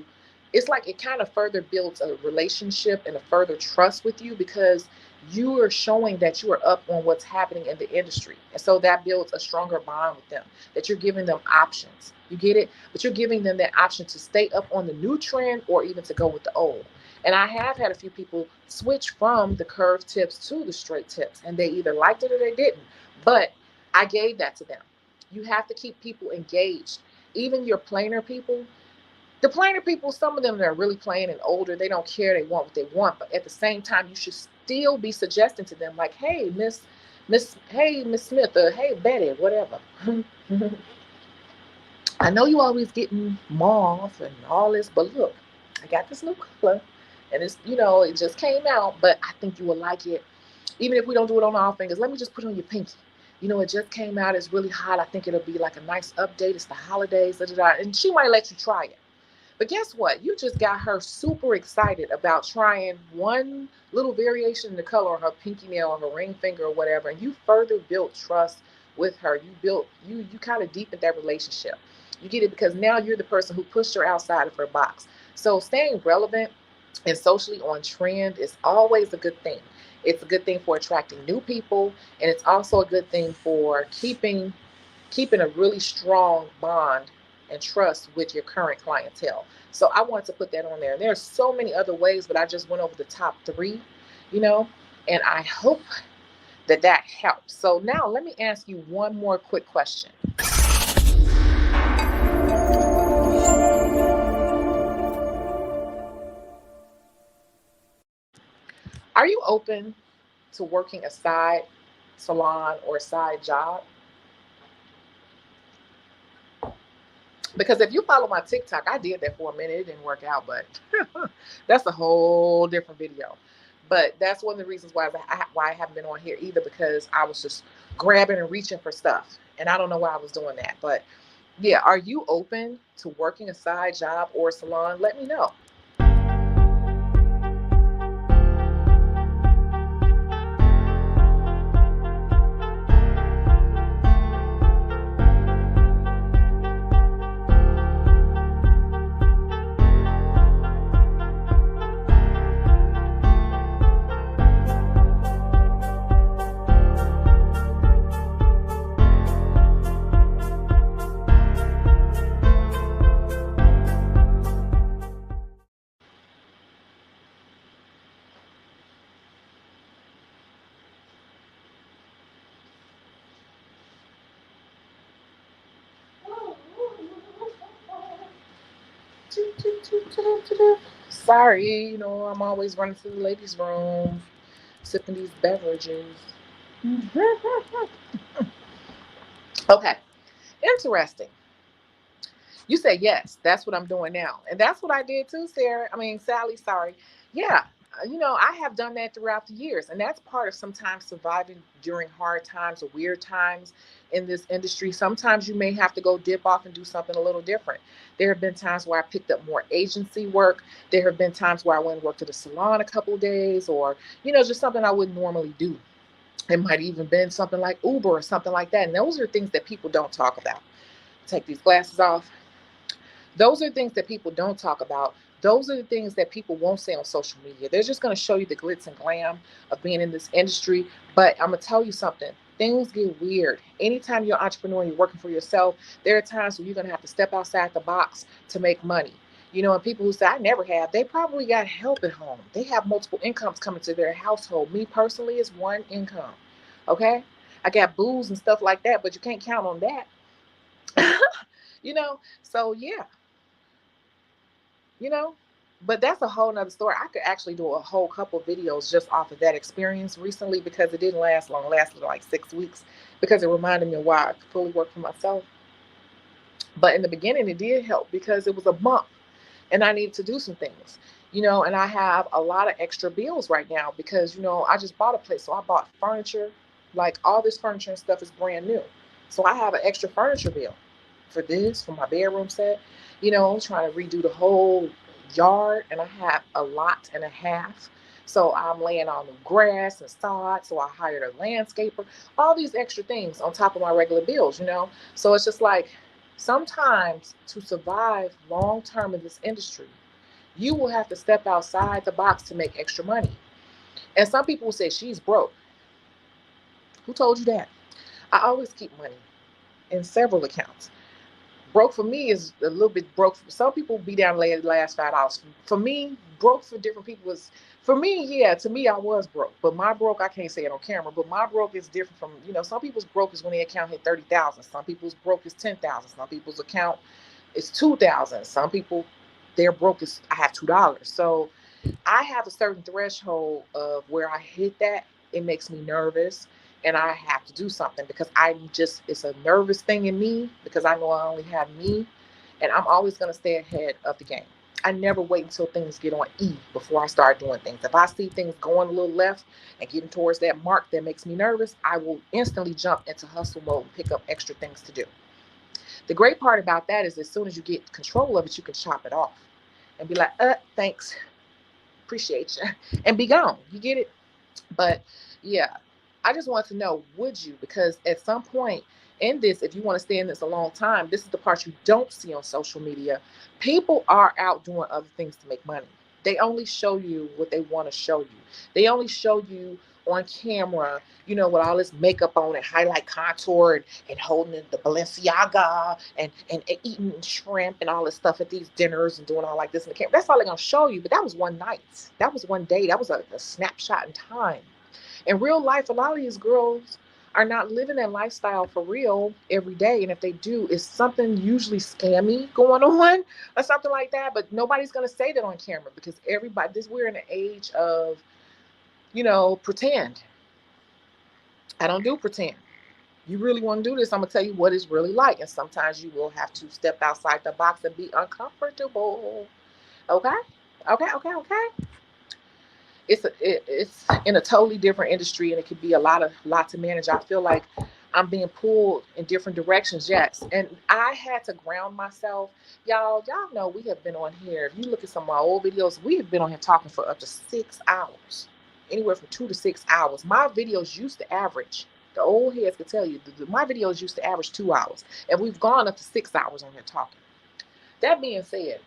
it's like it kind of further builds a relationship and a further trust with you, because you are showing that you are up on what's happening in the industry. And so that builds a stronger bond with them, that you're giving them options. You get it? But you're giving them that option to stay up on the new trend or even to go with the old. And I have had a few people switch from the curved tips to the straight tips, and they either liked it or they didn't. But I gave that to them. You have to keep people engaged. Even your plainer people, the plainer people, some of them that are really plain and older, they don't care. They want what they want. But at the same time, you should still be suggesting to them, like, hey, Miss Smith, or hey, Betty, whatever. I know you always getting mauve and all this, but look, I got this new color, and it's, it just came out, but I think you will like it. Even if we don't do it on all fingers, let me just put it on your pinky. It just came out. It's really hot. I think it'll be like a nice update. It's the holidays, da, da, da. And she might let you try it. But guess what? You just got her super excited about trying one little variation in the color on her pinky nail or her ring finger or whatever. And you further built trust with her. You kind of deepened that relationship. You get it? Because now you're the person who pushed her outside of her box. So staying relevant and socially on trend is always a good thing. It's a good thing for attracting new people, and it's also a good thing for keeping a really strong bond and trust with your current clientele. So I wanted to put that on there. There's so many other ways, but I just went over the top three, you know, and I hope that helps. So now let me ask you one more quick question. Are you open to working a side salon or a side job? Because if you follow my TikTok, I did that for a minute. It didn't work out, but that's a whole different video. But that's one of the reasons why I haven't been on here either, because I was just grabbing and reaching for stuff, and I don't know why I was doing that. But yeah, are you open to working a side job or a salon? Let me know. Sorry, I'm always running to the ladies' room, sipping these beverages. Okay, interesting. You say yes, that's what I'm doing now. And that's what I did too, Sarah. I mean, Sally, sorry. Yeah, I have done that throughout the years. And that's part of sometimes surviving during hard times or weird times in this industry. Sometimes you may have to go dip off and do something a little different. There have been times where I picked up more agency work. There have been times where I went and worked at a salon a couple of days, or, just something I wouldn't normally do. It might even been something like Uber or something like that. And those are things that people don't talk about. Take these glasses off. Those are things that people don't talk about. Those are the things that people won't say on social media. They're just going to show you the glitz and glam of being in this industry. But I'm going to tell you something. Things get weird. Anytime you're an entrepreneur and you're working for yourself, there are times where you're going to have to step outside the box to make money. And people who say, I never have, they probably got help at home. They have multiple incomes coming to their household. Me personally is one income. Okay? I got booze and stuff like that, but you can't count on that. So yeah, you know but that's a whole nother story. I could actually do a whole couple videos just off of that experience recently, because it didn't last long. It lasted like 6 weeks, because it reminded me of why I could fully work for myself. But in the beginning it did help, because it was a month and I needed to do some things, and I have a lot of extra bills right now, because I just bought a place. So I bought furniture, like all this furniture and stuff is brand new. So I have an extra furniture bill for my bedroom set, trying to redo the whole yard, and I have a lot and a half. So I'm laying on the grass and sod. So I hired a landscaper, all these extra things on top of my regular bills. So it's just like, sometimes to survive long term in this industry, You will have to step outside the box to make extra money. And some people will say, she's broke. Who told you that? I always keep money in several accounts. Broke for me is a little bit broke. Some people be down the last $5. For me, broke for different people is, for me, yeah, to me, I was broke. But my broke, I can't say it on camera, but my broke is different from, some people's broke is when their account hit 30,000. Some people's broke is 10,000. Some people's account is 2,000. Some people, their broke is, I have $2. So I have a certain threshold of where I hit that, it makes me nervous and I have to do something because it's a nervous thing in me because I know I only have me and I'm always going to stay ahead of the game. I never wait until things get on E before I start doing things. If I see things going a little left and getting towards that mark that makes me nervous, I will instantly jump into hustle mode and pick up extra things to do. The great part about that is as soon as you get control of it, you can chop it off and be like, thanks, appreciate you, and be gone. You get it? But yeah, I just want to know, would you? Because at some point in this, if you want to stay in this a long time, this is the part you don't see on social media. People are out doing other things to make money. They only show you what they want to show you. They only show you on camera, with all this makeup on and highlight contour and holding the Balenciaga and eating shrimp and all this stuff at these dinners and doing all like this in the camera. That's all they're going to show you. But that was one night. That was one day. That was a snapshot in time. In real life, a lot of these girls are not living that lifestyle for real every day. And if they do, it's something usually scammy going on or something like that. But nobody's going to say that on camera because we're in an age of, pretend. I don't do pretend. You really want to do this, I'm going to tell you what it's really like. And sometimes you will have to step outside the box and be uncomfortable. Okay? Okay. It's in a totally different industry and it could be a lot to manage. I feel like I'm being pulled in different directions, yes. And I had to ground myself. Y'all know we have been on here. If you look at some of my old videos, we have been on here talking for up to 6 hours. Anywhere from 2 to 6 hours. My videos used to average, the old heads could tell you, my videos used to average 2 hours. And we've gone up to 6 hours on here talking. That being said,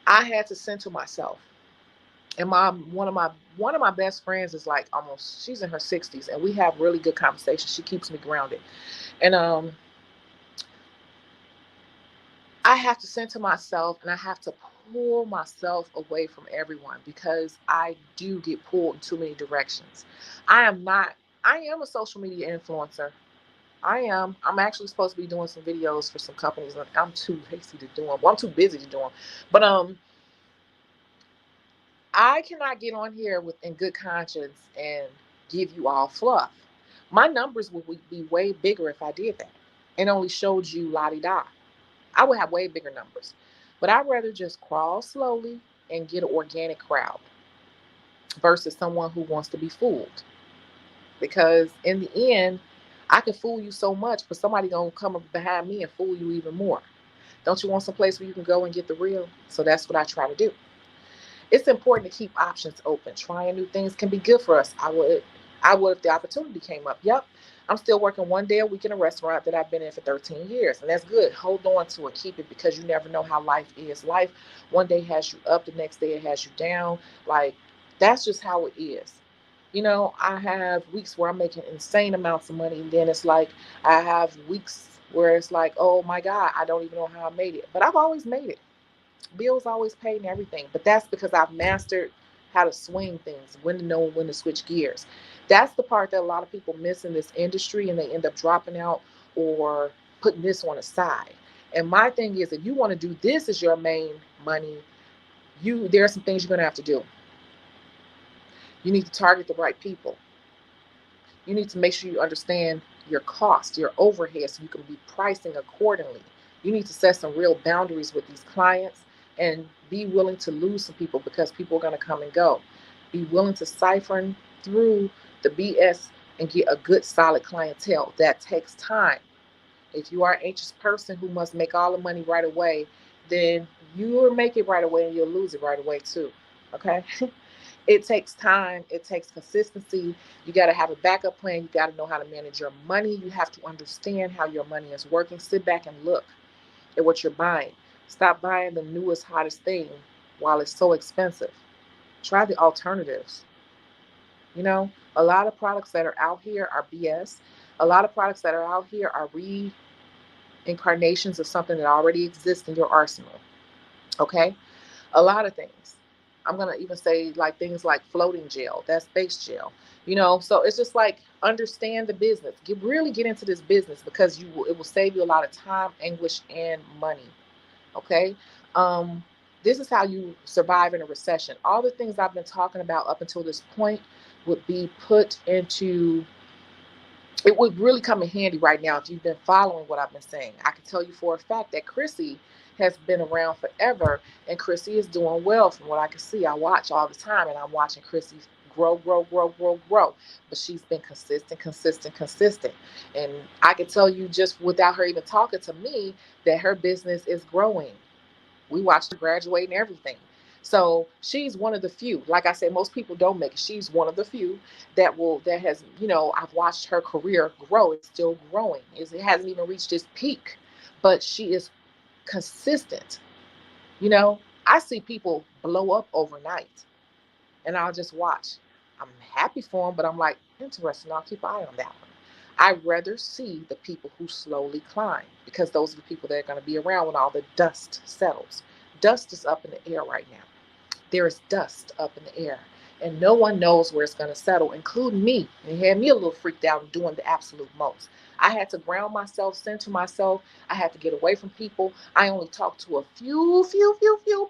I had to center myself. And one of my best friends is like she's in her 60s and we have really good conversations. She keeps me grounded. And I have to center myself and I have to pull myself away from everyone because I do get pulled in too many directions. I am a social media influencer. I am. I'm actually supposed to be doing some videos for some companies. I'm too hasty to do them. Well, I'm too busy to do them. But I cannot get on here in good conscience and give you all fluff. My numbers would be way bigger if I did that and only showed you la-di-da. I would have way bigger numbers. But I'd rather just crawl slowly and get an organic crowd versus someone who wants to be fooled. Because in the end, I can fool you so much, but somebody gonna come up behind me and fool you even more. Don't you want some place where you can go and get the real? So that's what I try to do. It's important to keep options open. Trying new things can be good for us. I would if the opportunity came up. Yep. I'm still working 1 day a week in a restaurant that I've been in for 13 years. And that's good. Hold on to it. Keep it because you never know how life is. Life one day has you up, the next day it has you down. Like, that's just how it is. I have weeks where I'm making insane amounts of money. And then it's like, I have weeks where it's like, oh my God, I don't even know how I made it. But I've always made it. Bills always paid and everything. But that's because I've mastered how to swing things, when to know when to switch gears. That's the part that a lot of people miss in this industry and they end up dropping out or putting this on the side. And my thing is, if you want to do this as your main money, there are some things you're going to have to do. You need to target the right people. You need to make sure you understand your cost, your overhead, so you can be pricing accordingly. You need to set some real boundaries with these clients and be willing to lose some people because people are going to come and go. Be willing to siphon through the BS and get a good, solid clientele. That takes time. If you are an anxious person who must make all the money right away, then you'll make it right away and you'll lose it right away too. Okay? It takes time. It takes consistency. You got to have a backup plan. You got to know how to manage your money. You have to understand how your money is working. Sit back and look. and what you're buying. Stop buying the newest, hottest thing while it's so expensive. Try the alternatives. You know, a lot of products that are out here are BS. A lot of products that are out here are reincarnations of something that already exists in your arsenal. Okay? A lot of things. I'm going to even say like things like floating gel, that's base gel. You know, so it's just like understand the business. Really get into this business because it will save you a lot of time, anguish, and money. Okay? Um this is how you survive in a recession. All the things I've been talking about up until this point would be put into it would really come in handy right now if you've been following what I've been saying. I can tell you for a fact that Chrissy has been around forever, and Chrissy is doing well from what I can see. I watch all the time, and I'm watching Chrissy grow, grow, grow, grow, grow. But she's been consistent, consistent, consistent. And I can tell you just without her even talking to me that her business is growing. We watched her graduate and everything. So she's one of the few. Like I said, most people don't make it. She's one of the few that has, I've watched her career grow. It's still growing. It hasn't even reached its peak, but she is consistent. You know, I see people blow up overnight, and I'll just watch. I'm happy for them, but I'm like, interesting. I'll keep an eye on that one. I'd rather see the people who slowly climb because those are the people that are going to be around when all the dust settles. Dust is up in the air right now. There is dust up in the air, and no one knows where it's going to settle, including me. And it had me a little freaked out doing the absolute most. I had to ground myself, center myself. I had to get away from people. I only talk to a few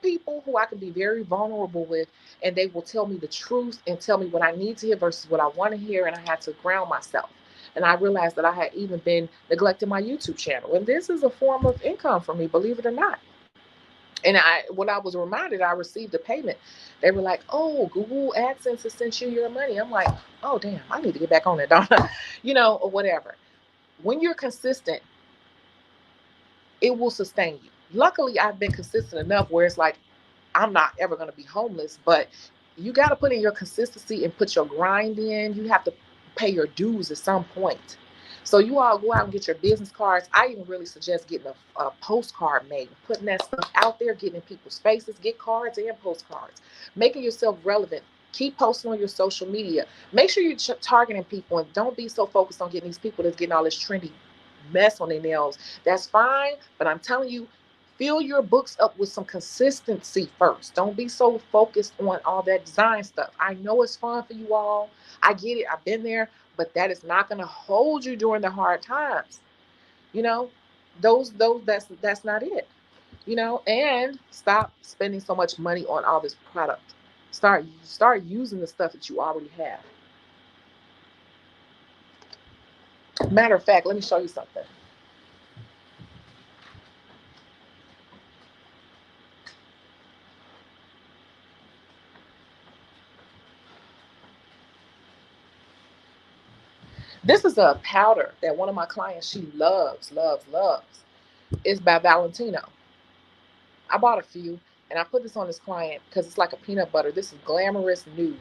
people who I can be very vulnerable with, and they will tell me the truth and tell me what I need to hear versus what I want to hear. And I had to ground myself. And I realized that I had even been neglecting my YouTube channel. And this is a form of income for me, believe it or not. And when I was reminded, I received a payment. They were like, "Oh, Google AdSense has sent you your money." I'm like, "Oh, damn, I need to get back on it, don't I?" Or whatever. When you're consistent, it will sustain you. Luckily, I've been consistent enough where it's like I'm not ever going to be homeless, but you got to put in your consistency and put your grind in. You have to pay your dues at some point. So you all go out and get your business cards. I even really suggest getting a postcard made, putting that stuff out there, getting in people's faces, get cards and postcards, making yourself relevant. Keep posting on your social media. Make sure you're targeting people and don't be so focused on getting these people that's getting all this trendy mess on their nails. That's fine, but I'm telling you, fill your books up with some consistency first. Don't be so focused on all that design stuff. I know it's fun for you all. I get it. I've been there, but that is not going to hold you during the hard times. You know, those that's not it. And stop spending so much money on all this product. Start using the stuff that you already have. Matter of fact, let me show you something. This is a powder that one of my clients, she loves, loves, loves. It's by Valentino. I bought a few and I put this on this client because it's like a peanut butter. This is Glamorous Nude.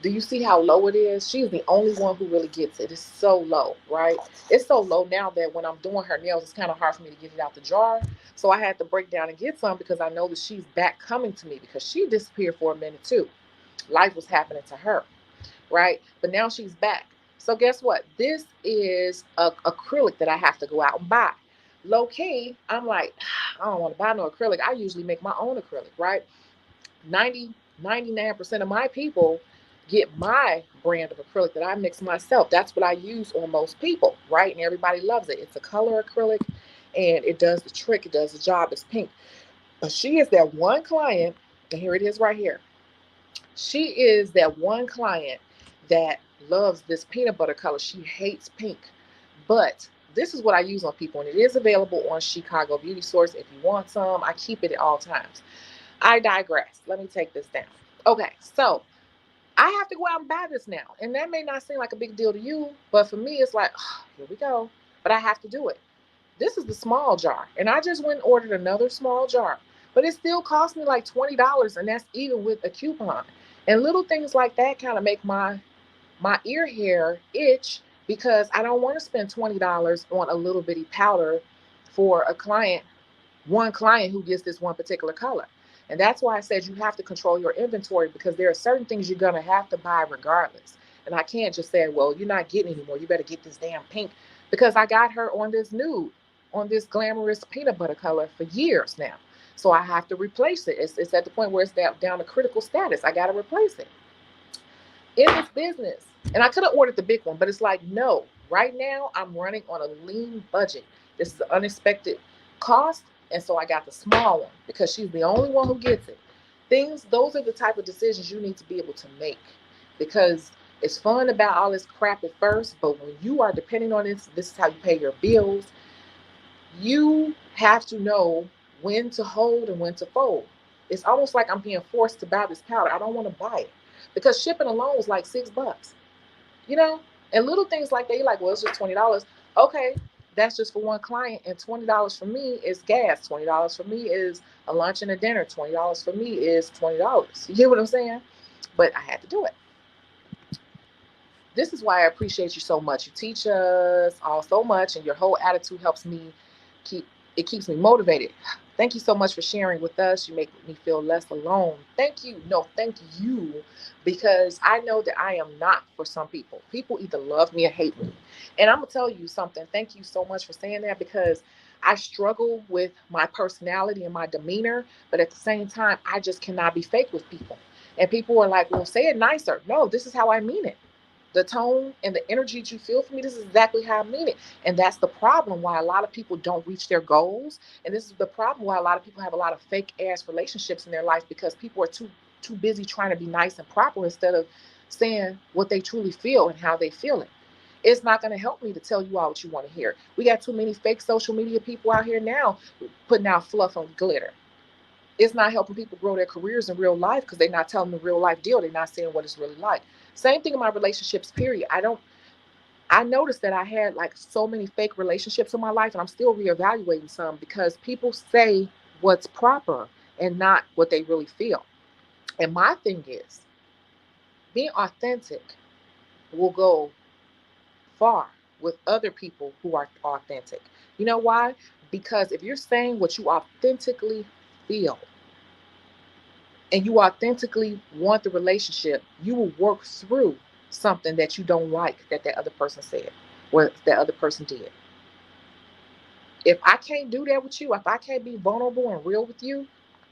Do you see how low it is? She's the only one who really gets it. It's so low, right? It's so low now that when I'm doing her nails, it's kind of hard for me to get it out the jar. So I had to break down and get some because I know that she's back coming to me because she disappeared for a minute too. Life was happening to her, right? But now she's back. So guess what? This is a acrylic that I have to go out and buy. Low key, I'm like, I don't want to buy no acrylic. I usually make my own acrylic, right? 99% of my people get my brand of acrylic that I mix myself. That's what I use on most people, right? And everybody loves it. It's a color acrylic and it does the trick. It does the job. It's pink. But she is that one client, and here it is right here. She is that one client that loves this peanut butter color. She hates pink. But this is what I use on people, and it is available on Chicago Beauty Source if you want some. I keep it at all times. I digress. Let me take this down. Okay, so I have to go out and buy this now. And that may not seem like a big deal to you, but for me, it's like, oh, here we go. But I have to do it. This is the small jar. And I just went and ordered another small jar. But it still cost me like $20, and that's even with a coupon. And little things like that kind of make my ear hair itch because I don't want to spend $20 on a little bitty powder for a client one client who gets this one particular color. And that's why I said you have to control your inventory, because there are certain things you're going to have to buy regardless. And I can't just say, well, you're not getting anymore, you better get this damn pink, because I got her on this nude, on this glamorous peanut butter color for years now. So I have to replace it. It's at the point where it's down to critical status. I got to replace it in this business. And I could have ordered the big one, but it's like, no, right now I'm running on a lean budget. This is an unexpected cost. And so I got the small one because she's the only one who gets it. Those are the type of decisions you need to be able to make, because it's fun about all this crap at first, but when you are depending on this is how you pay your bills. You have to know when to hold and when to fold. It's almost like I'm being forced to buy this powder. I don't want to buy it because shipping alone is like $6, you know? And little things like that, you're like, well, it's just $20. Okay, that's just for one client. And $20 for me is gas. $20 for me is a lunch and a dinner. $20 for me is $20. You get what I'm saying? But I had to do it. This is why I appreciate you so much. You teach us all so much, and your whole attitude helps me keep keeps me motivated. Thank you so much for sharing with us. You make me feel less alone. Thank you. No, thank you, because I know that I am not for some people. People either love me or hate me. And I'm gonna tell you something. Thank you so much for saying that, because I struggle with my personality and my demeanor, but at the same time, I just cannot be fake with people. And people are like, well, say it nicer. No, this is how I mean it. The tone and the energy that you feel for me, this is exactly how I mean it. And that's the problem why a lot of people don't reach their goals. And this is the problem why a lot of people have a lot of fake ass relationships in their life, because people are too busy trying to be nice and proper instead of saying what they truly feel and how they feel it. It's not going to help me to tell you all what you want to hear. We got too many fake social media people out here now putting out fluff and glitter. It's not helping people grow their careers in real life, because they're not telling the real life deal. They're not saying what it's really like. Same thing in my relationships, period. I noticed that I had like so many fake relationships in my life, and I'm still reevaluating some, because people say what's proper and not what they really feel. And my thing is, being authentic will go far with other people who are authentic. You know why? Because if you're saying what you authentically feel, and you authentically want the relationship, you will work through something that you don't like that other person said or that other person did. If I can't do that with you, if I can't be vulnerable and real with you,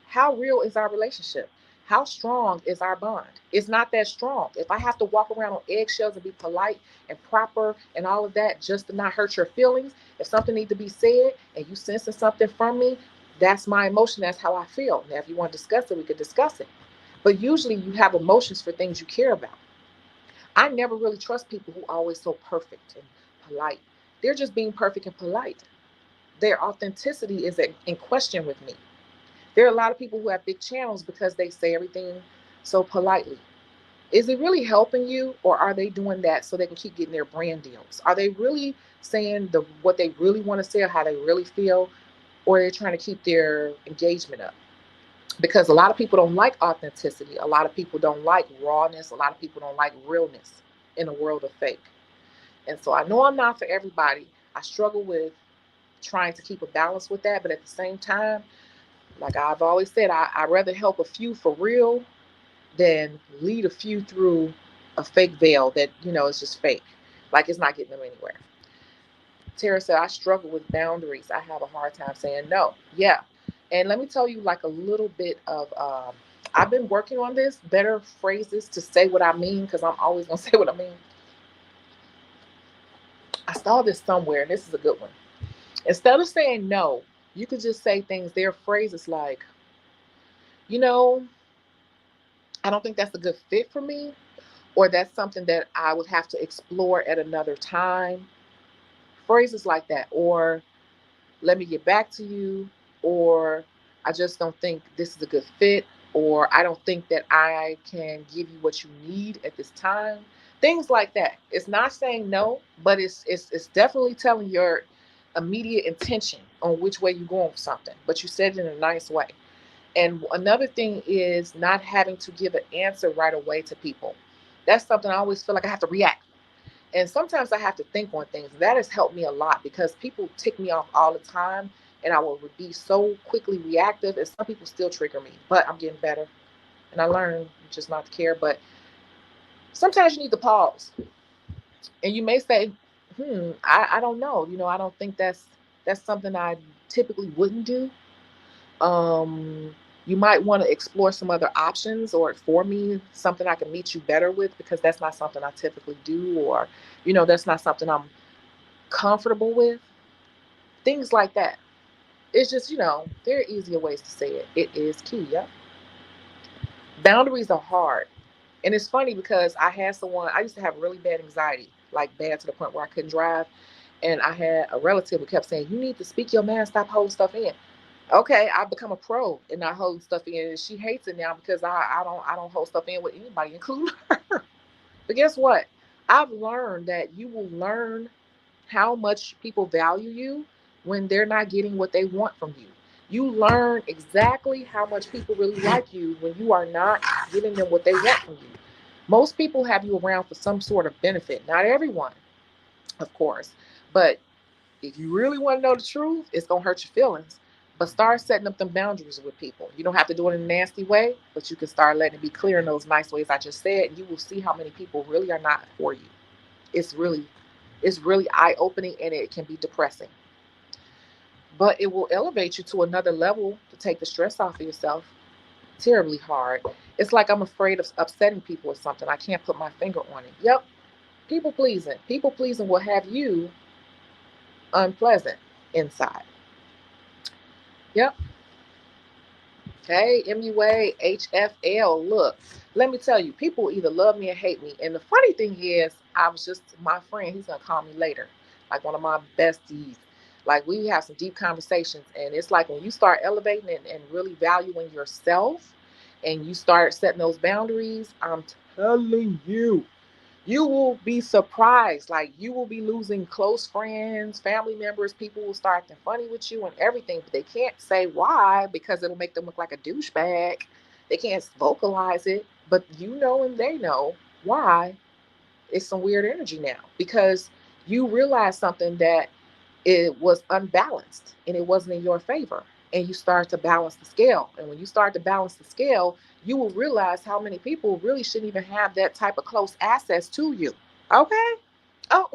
how real is our relationship? How strong is our bond? It's not that strong. If I have to walk around on eggshells and be polite and proper and all of that just to not hurt your feelings, if something needs to be said and you sensing something from me, that's my emotion. That's how I feel. Now, if you want to discuss it, we could discuss it. But usually you have emotions for things you care about. I never really trust people who are always so perfect and polite. They're just being perfect and polite. Their authenticity is in question with me. There are a lot of people who have big channels because they say everything so politely. Is it really helping you, or are they doing that so they can keep getting their brand deals? Are they really saying what they really want to say or how they really feel, or are they trying to keep their engagement up? Because a lot of people don't like authenticity. A lot of people don't like rawness. A lot of people don't like realness in a world of fake. And so I know I'm not for everybody. I struggle with trying to keep a balance with that, but at the same time, like I've always said, I'd rather help a few for real than lead a few through a fake veil that, is just fake. Like it's not getting them anywhere. Tara said, I struggle with boundaries. I have a hard time saying no. Yeah. And let me tell you, like a little bit of, I've been working on this, better phrases to say what I mean, because I'm always going to say what I mean. I saw this somewhere, and this is a good one. Instead of saying no, you could just say things. There are phrases like, you know, I don't think that's a good fit for me, or that's something that I would have to explore at another time. Phrases like that, or let me get back to you, or I just don't think this is a good fit, or I don't think that I can give you what you need at this time. Things like that. It's not saying no, but it's definitely telling your immediate intention on which way you're going with something, but you said it in a nice way. And another thing is not having to give an answer right away to people. That's something I always feel like I have to react. And sometimes I have to think on things. That has helped me a lot because people tick me off all the time. and I will be so quickly reactive, and some people still trigger me, but I'm getting better, and I learned just not to care. But sometimes you need to pause, and you may say, I don't know, I don't think that's something I typically wouldn't do. um you might want to explore some other options, or for me, something I can meet you better with, because that's not something I typically do, or that's not something I'm comfortable with, things like that. It's just, there are easier ways to say it. It is key. Yep. Boundaries are hard. And it's funny because I used to have really bad anxiety, like bad to the point where I couldn't drive. And I had a relative who kept saying, "You need to speak your mind, stop holding stuff in." Okay, I've become a pro in not holding stuff in. And she hates it now because I don't hold stuff in with anybody, including her. But guess what? I've learned that you will learn how much people value you when they're not getting what they want from you. You learn exactly how much people really like you when you are not giving them what they want from you. Most people have you around for some sort of benefit. Not everyone, of course. But if you really want to know the truth, it's going to hurt your feelings. But start setting up them boundaries with people. You don't have to do it in a nasty way, but you can start letting it be clear in those nice ways I just said. And you will see how many people really are not for you. It's really it's really eye-opening, and it can be depressing. But it will elevate you to another level to take the stress off of yourself. Terribly hard. It's like I'm afraid of upsetting people or something. I can't put my finger on it. Yep. People pleasing. People pleasing will have you unpleasant inside. Yep. Hey, MUA, HFL. Look, let me tell you, people either love me or hate me. And the funny thing is, I was just my friend, he's gonna call me later, like one of my besties. Like we have some deep conversations. And it's like when you start elevating and really valuing yourself and you start setting those boundaries, I'm telling you, you will be surprised. Like you will be losing close friends, family members. People will start acting funny with you and everything, but they can't say why because it'll make them look like a douchebag. They can't vocalize it, but you know and they know why. It's some weird energy now because you realize something that it was unbalanced and it wasn't in your favor. And you start to balance the scale. And when you start to balance the scale, you will realize how many people really shouldn't even have that type of close access to you. Okay? Oh,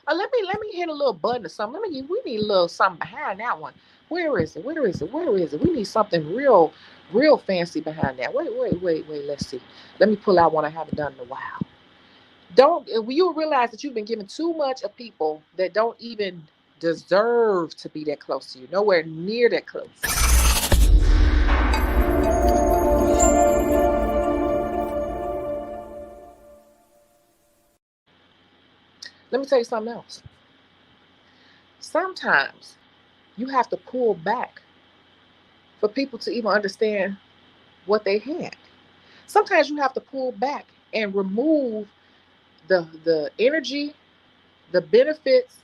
let me hit a little button or something. We need a little something behind that one. Where is it? Where is it? Where is it? We need something real fancy behind that. Wait. Let's see. Let me pull out one I haven't done in a while. Don't you'll realize that you've been giving too much of people that don't even deserve to be that close to you, nowhere near that close. Let me tell you something else. Sometimes you have to pull back for people to even understand what they had. Sometimes you have to pull back and remove the energy, the benefits,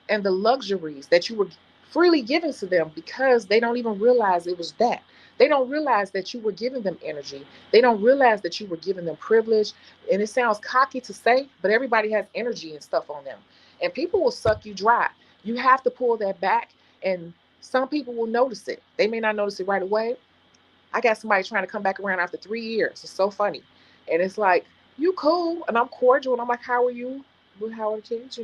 and the luxuries that you were freely giving to them because they don't even realize it was that. They don't realize that you were giving them energy. They don't realize that you were giving them privilege. And it sounds cocky to say, but everybody has energy and stuff on them. And people will suck you dry. You have to pull that back. And some people will notice it. They may not notice it right away. I got somebody trying to come back around after 3 years. It's so funny. And it's like, you cool. And I'm cordial. And I'm like, how are you? Well, how are the kids?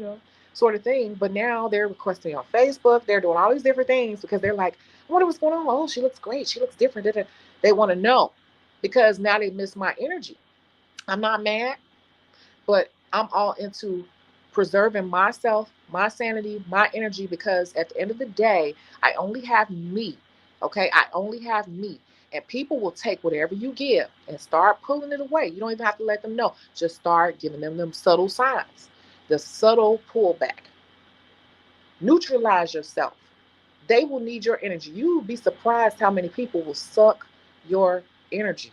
Sort of thing. But now they're requesting on Facebook. They're doing all these different things because they're like, I wonder what's going on. Oh, she looks great. She looks different. They want to know because now they miss my energy. I'm not mad, but I'm all into preserving myself, my sanity, my energy, because at the end of the day, I only have me. Okay. I only have me. And people will take whatever you give and start pulling it away. You don't even have to let them know. Just start giving them subtle signs, the subtle pullback. Neutralize yourself. They will need your energy. You will be surprised how many people will suck your energy.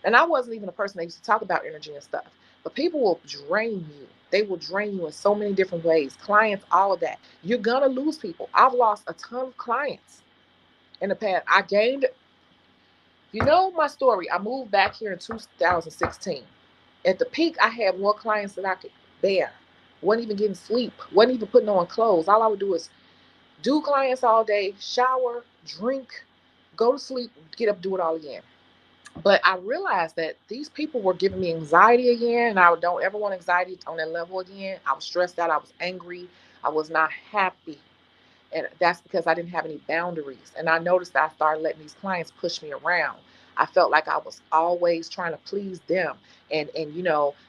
And I wasn't even a person that used to talk about energy and stuff. But people will drain you. They will drain you in so many different ways. Clients, all of that. You're going to lose people. I've lost a ton of clients in the past. I gained, my story. I moved back here in 2016. At the peak, I had more clients than I could bear. Wasn't even getting sleep. Wasn't even putting on clothes. All I would do is do clients all day, shower, drink, go to sleep, get up, do it all again. But I realized that these people were giving me anxiety again, and I don't ever want anxiety on that level again. I was stressed out. I was angry. I was not happy. And that's because I didn't have any boundaries. And I noticed that I started letting these clients push me around. I felt like I was always trying to please them. And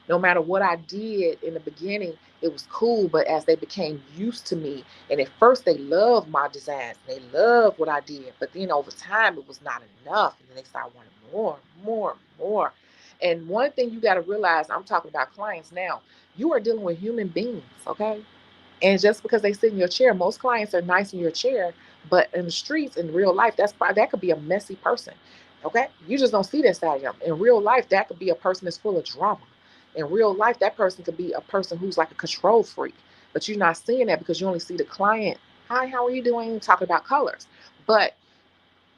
no matter what I did in the beginning, it was cool. But as they became used to me, and at first they loved my designs, they loved what I did. But then over time, it was not enough. And then they started wanting more, more, more. And one thing you got to realize, I'm talking about clients now, you are dealing with human beings, okay? And just because they sit in your chair, most clients are nice in your chair, but in the streets, in real life, that could be a messy person. Okay, you just don't see that side of them. In real life, that could be a person that's full of drama. In real life, that person could be a person who's like a control freak, but you're not seeing that because you only see the client. Hi, how are you doing? Talking about colors, but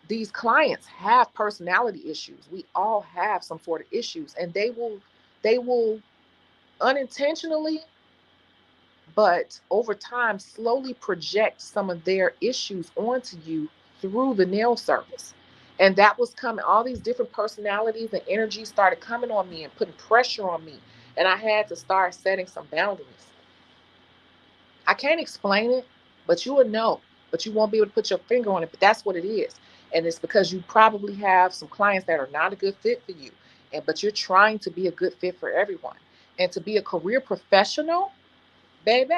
these clients have personality issues. We all have some sort of issues, and they will unintentionally, but over time slowly project some of their issues onto you through the nail service. And that was coming, all these different personalities and energies started coming on me and putting pressure on me. And I had to start setting some boundaries. I can't explain it, but you would know, but you won't be able to put your finger on it. But that's what it is. And it's because you probably have some clients that are not a good fit for you. But you're trying to be a good fit for everyone. And to be a career professional, baby,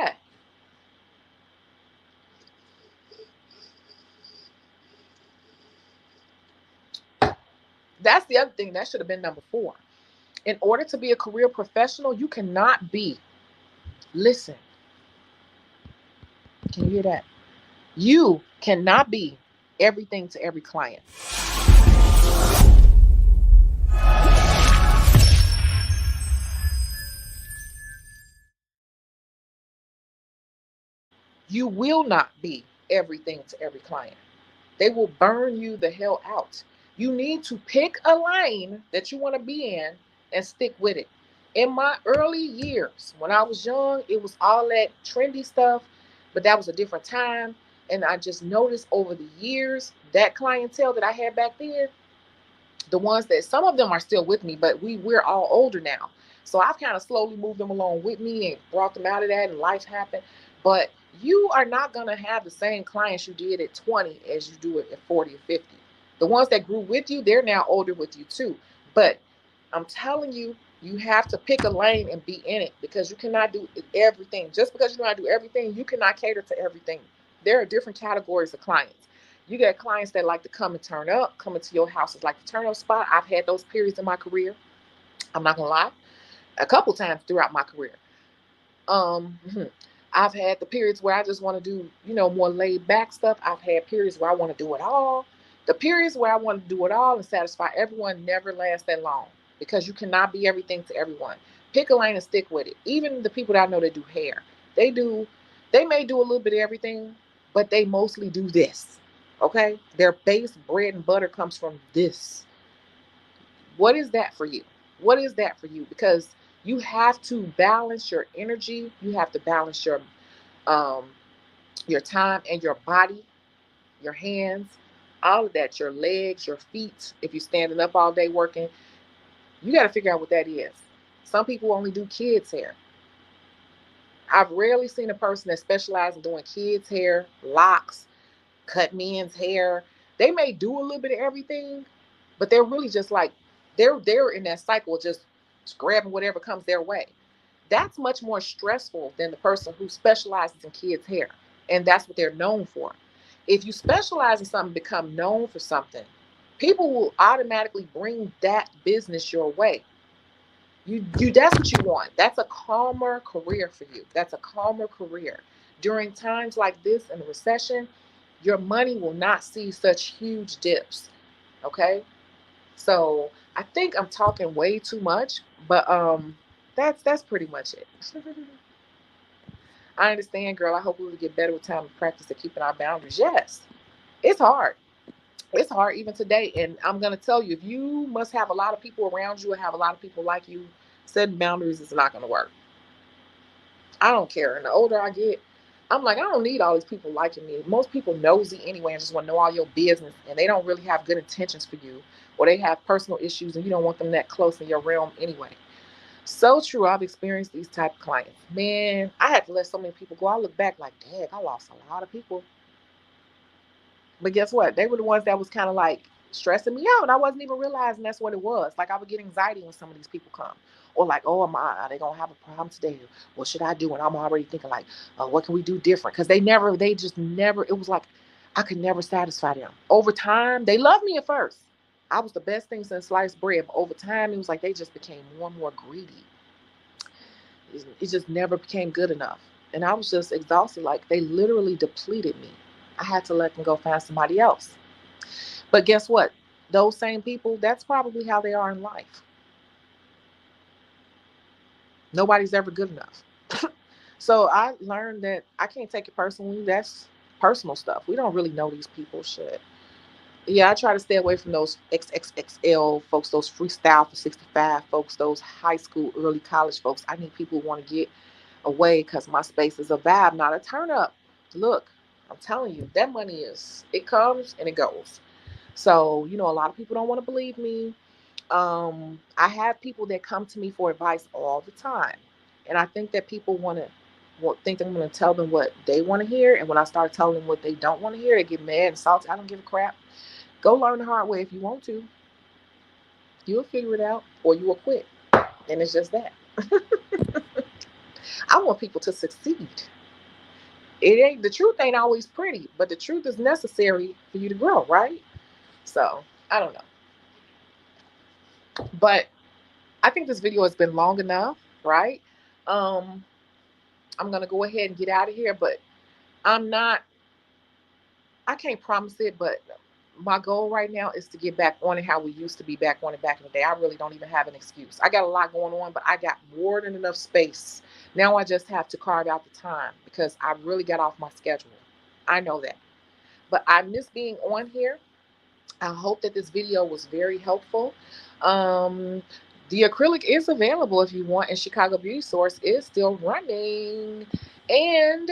that's the other thing. That should have been number 4. In order to be a career professional, you cannot be, listen, can you hear that? You cannot be everything to every client. You will not be everything to every client. They will burn you the hell out. You need to pick a lane that you want to be in and stick with it. In my early years, when I was young, it was all that trendy stuff, but that was a different time. And I just noticed over the years that clientele that I had back then, the ones that some of them are still with me, but we're all older now. So I've kind of slowly moved them along with me and brought them out of that, and life happened. But you are not going to have the same clients you did at 20 as you do it at 40 or 50. The ones that grew with you, they're now older with you too. But I'm telling you, you have to pick a lane and be in it, because you cannot do everything. Just because you know how to do everything, you cannot cater to everything. There are different categories of clients. You got clients that like to come and turn up, come into your house is like the turn up spot. I've had those periods in my career. I'm not gonna lie, a couple times throughout my career. Um, I've had the periods where I just want to do, more laid back stuff. I've had periods where I want to do it all. The periods where I want to do it all and satisfy everyone never last that long, because you cannot be everything to everyone. Pick a lane and stick with it. Even the people that I know that do hair, they do, they may do a little bit of everything, but they mostly do this. Okay? Their base bread and butter comes from this. What is that for you? What is that for you? Because you have to balance your energy. You have to balance um, your time and your body, your hands, all of that, your legs, your feet. If you're standing up all day working, you got to figure out what that is. Some people only do kids' hair. I've rarely seen a person that specializes in doing kids' hair, locks, cut men's hair. They may do a little bit of everything, but they're really just like they're in that cycle of just grabbing whatever comes their way. That's much more stressful than the person who specializes in kids' hair, and that's what they're known for. If you specialize in something, become known for something, people will automatically bring that business your way. You that's what you want. That's a calmer career for you. That's a calmer career. During times like this in a recession, your money will not see such huge dips. Okay? So I think I'm talking way too much, but that's pretty much it. I understand, girl. I hope we will get better with time and practice at keeping our boundaries. Yes, it's hard. It's hard even today. And I'm gonna tell you, if you must have a lot of people around you or have a lot of people like you, setting boundaries is not gonna work. I don't care. And the older I get, I'm like, I don't need all these people liking me. Most people nosy anyway and just want to know all your business, and they don't really have good intentions for you, or they have personal issues and you don't want them that close in your realm anyway. So true. I've experienced these type of clients. Man, I had to let so many people go. I look back like, dang, I lost a lot of people. But guess what? They were the ones that was kind of like stressing me out, and I wasn't even realizing that's what it was. Like I would get anxiety when some of these people come, or like, oh my, are they gonna have a problem today? What should I do? And I'm already thinking like, what can we do different? Because they just never. It was like I could never satisfy them. Over time, they loved me at first. I was the best thing since sliced bread. But over time, it was like they just became more and more greedy. It just never became good enough, and I was just exhausted. Like they literally depleted me. I had to let them go find somebody else. But guess what? Those same people, that's probably how they are in life. Nobody's ever good enough. So I learned that I can't take it personally. That's personal stuff. We don't really know these people. Shit. Yeah, I try to stay away from those XXXL folks, those freestyle for 65 folks, those high school, early college folks. I need people who want to get away because my space is a vibe, not a turn up. Look, I'm telling you, that money it comes and it goes. So, a lot of people don't want to believe me. I have people that come to me for advice all the time. And I think that people think I'm going to tell them what they want to hear. And when I start telling them what they don't want to hear, they get mad and salty. I don't give a crap. Go learn the hard way if you want to. You'll figure it out or you will quit. And it's just that. I want people to succeed. The truth ain't always pretty, but the truth is necessary for you to grow, right? So I don't know. But I think this video has been long enough, right? Um, I'm gonna go ahead and get out of here, but I'm not. I can't promise it, but my goal right now is to get back on it how we used to be back on it back in the day. I really don't even have an excuse. I got a lot going on, but I got more than enough space. Now I just have to carve out the time because I really got off my schedule. I know that. But I miss being on here. I hope that this video was very helpful. Um, the acrylic is available if you want, and Chicago Beauty Source is still running. And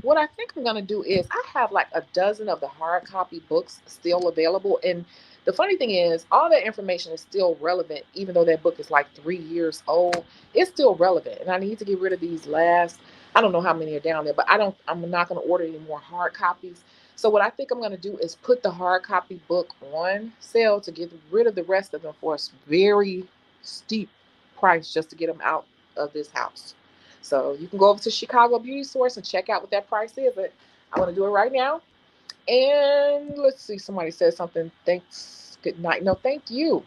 what I think I'm going to do is I have like a dozen of the hard copy books still available. And the funny thing is, all that information is still relevant, even though that book is like 3 years old. It's still relevant. And I need to get rid of these last, I don't know how many are down there, but I'm not going to order any more hard copies. So what I think I'm going to do is put the hard copy book on sale to get rid of the rest of them for a very steep price just to get them out of this house. So you can go over to Chicago Beauty Source and check out what that price is. But I'm going to do it right now. And let's see, somebody said something. Thanks. Good night. No, thank you.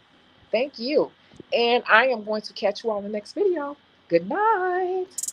Thank you. And I am going to catch you on the next video. Good night.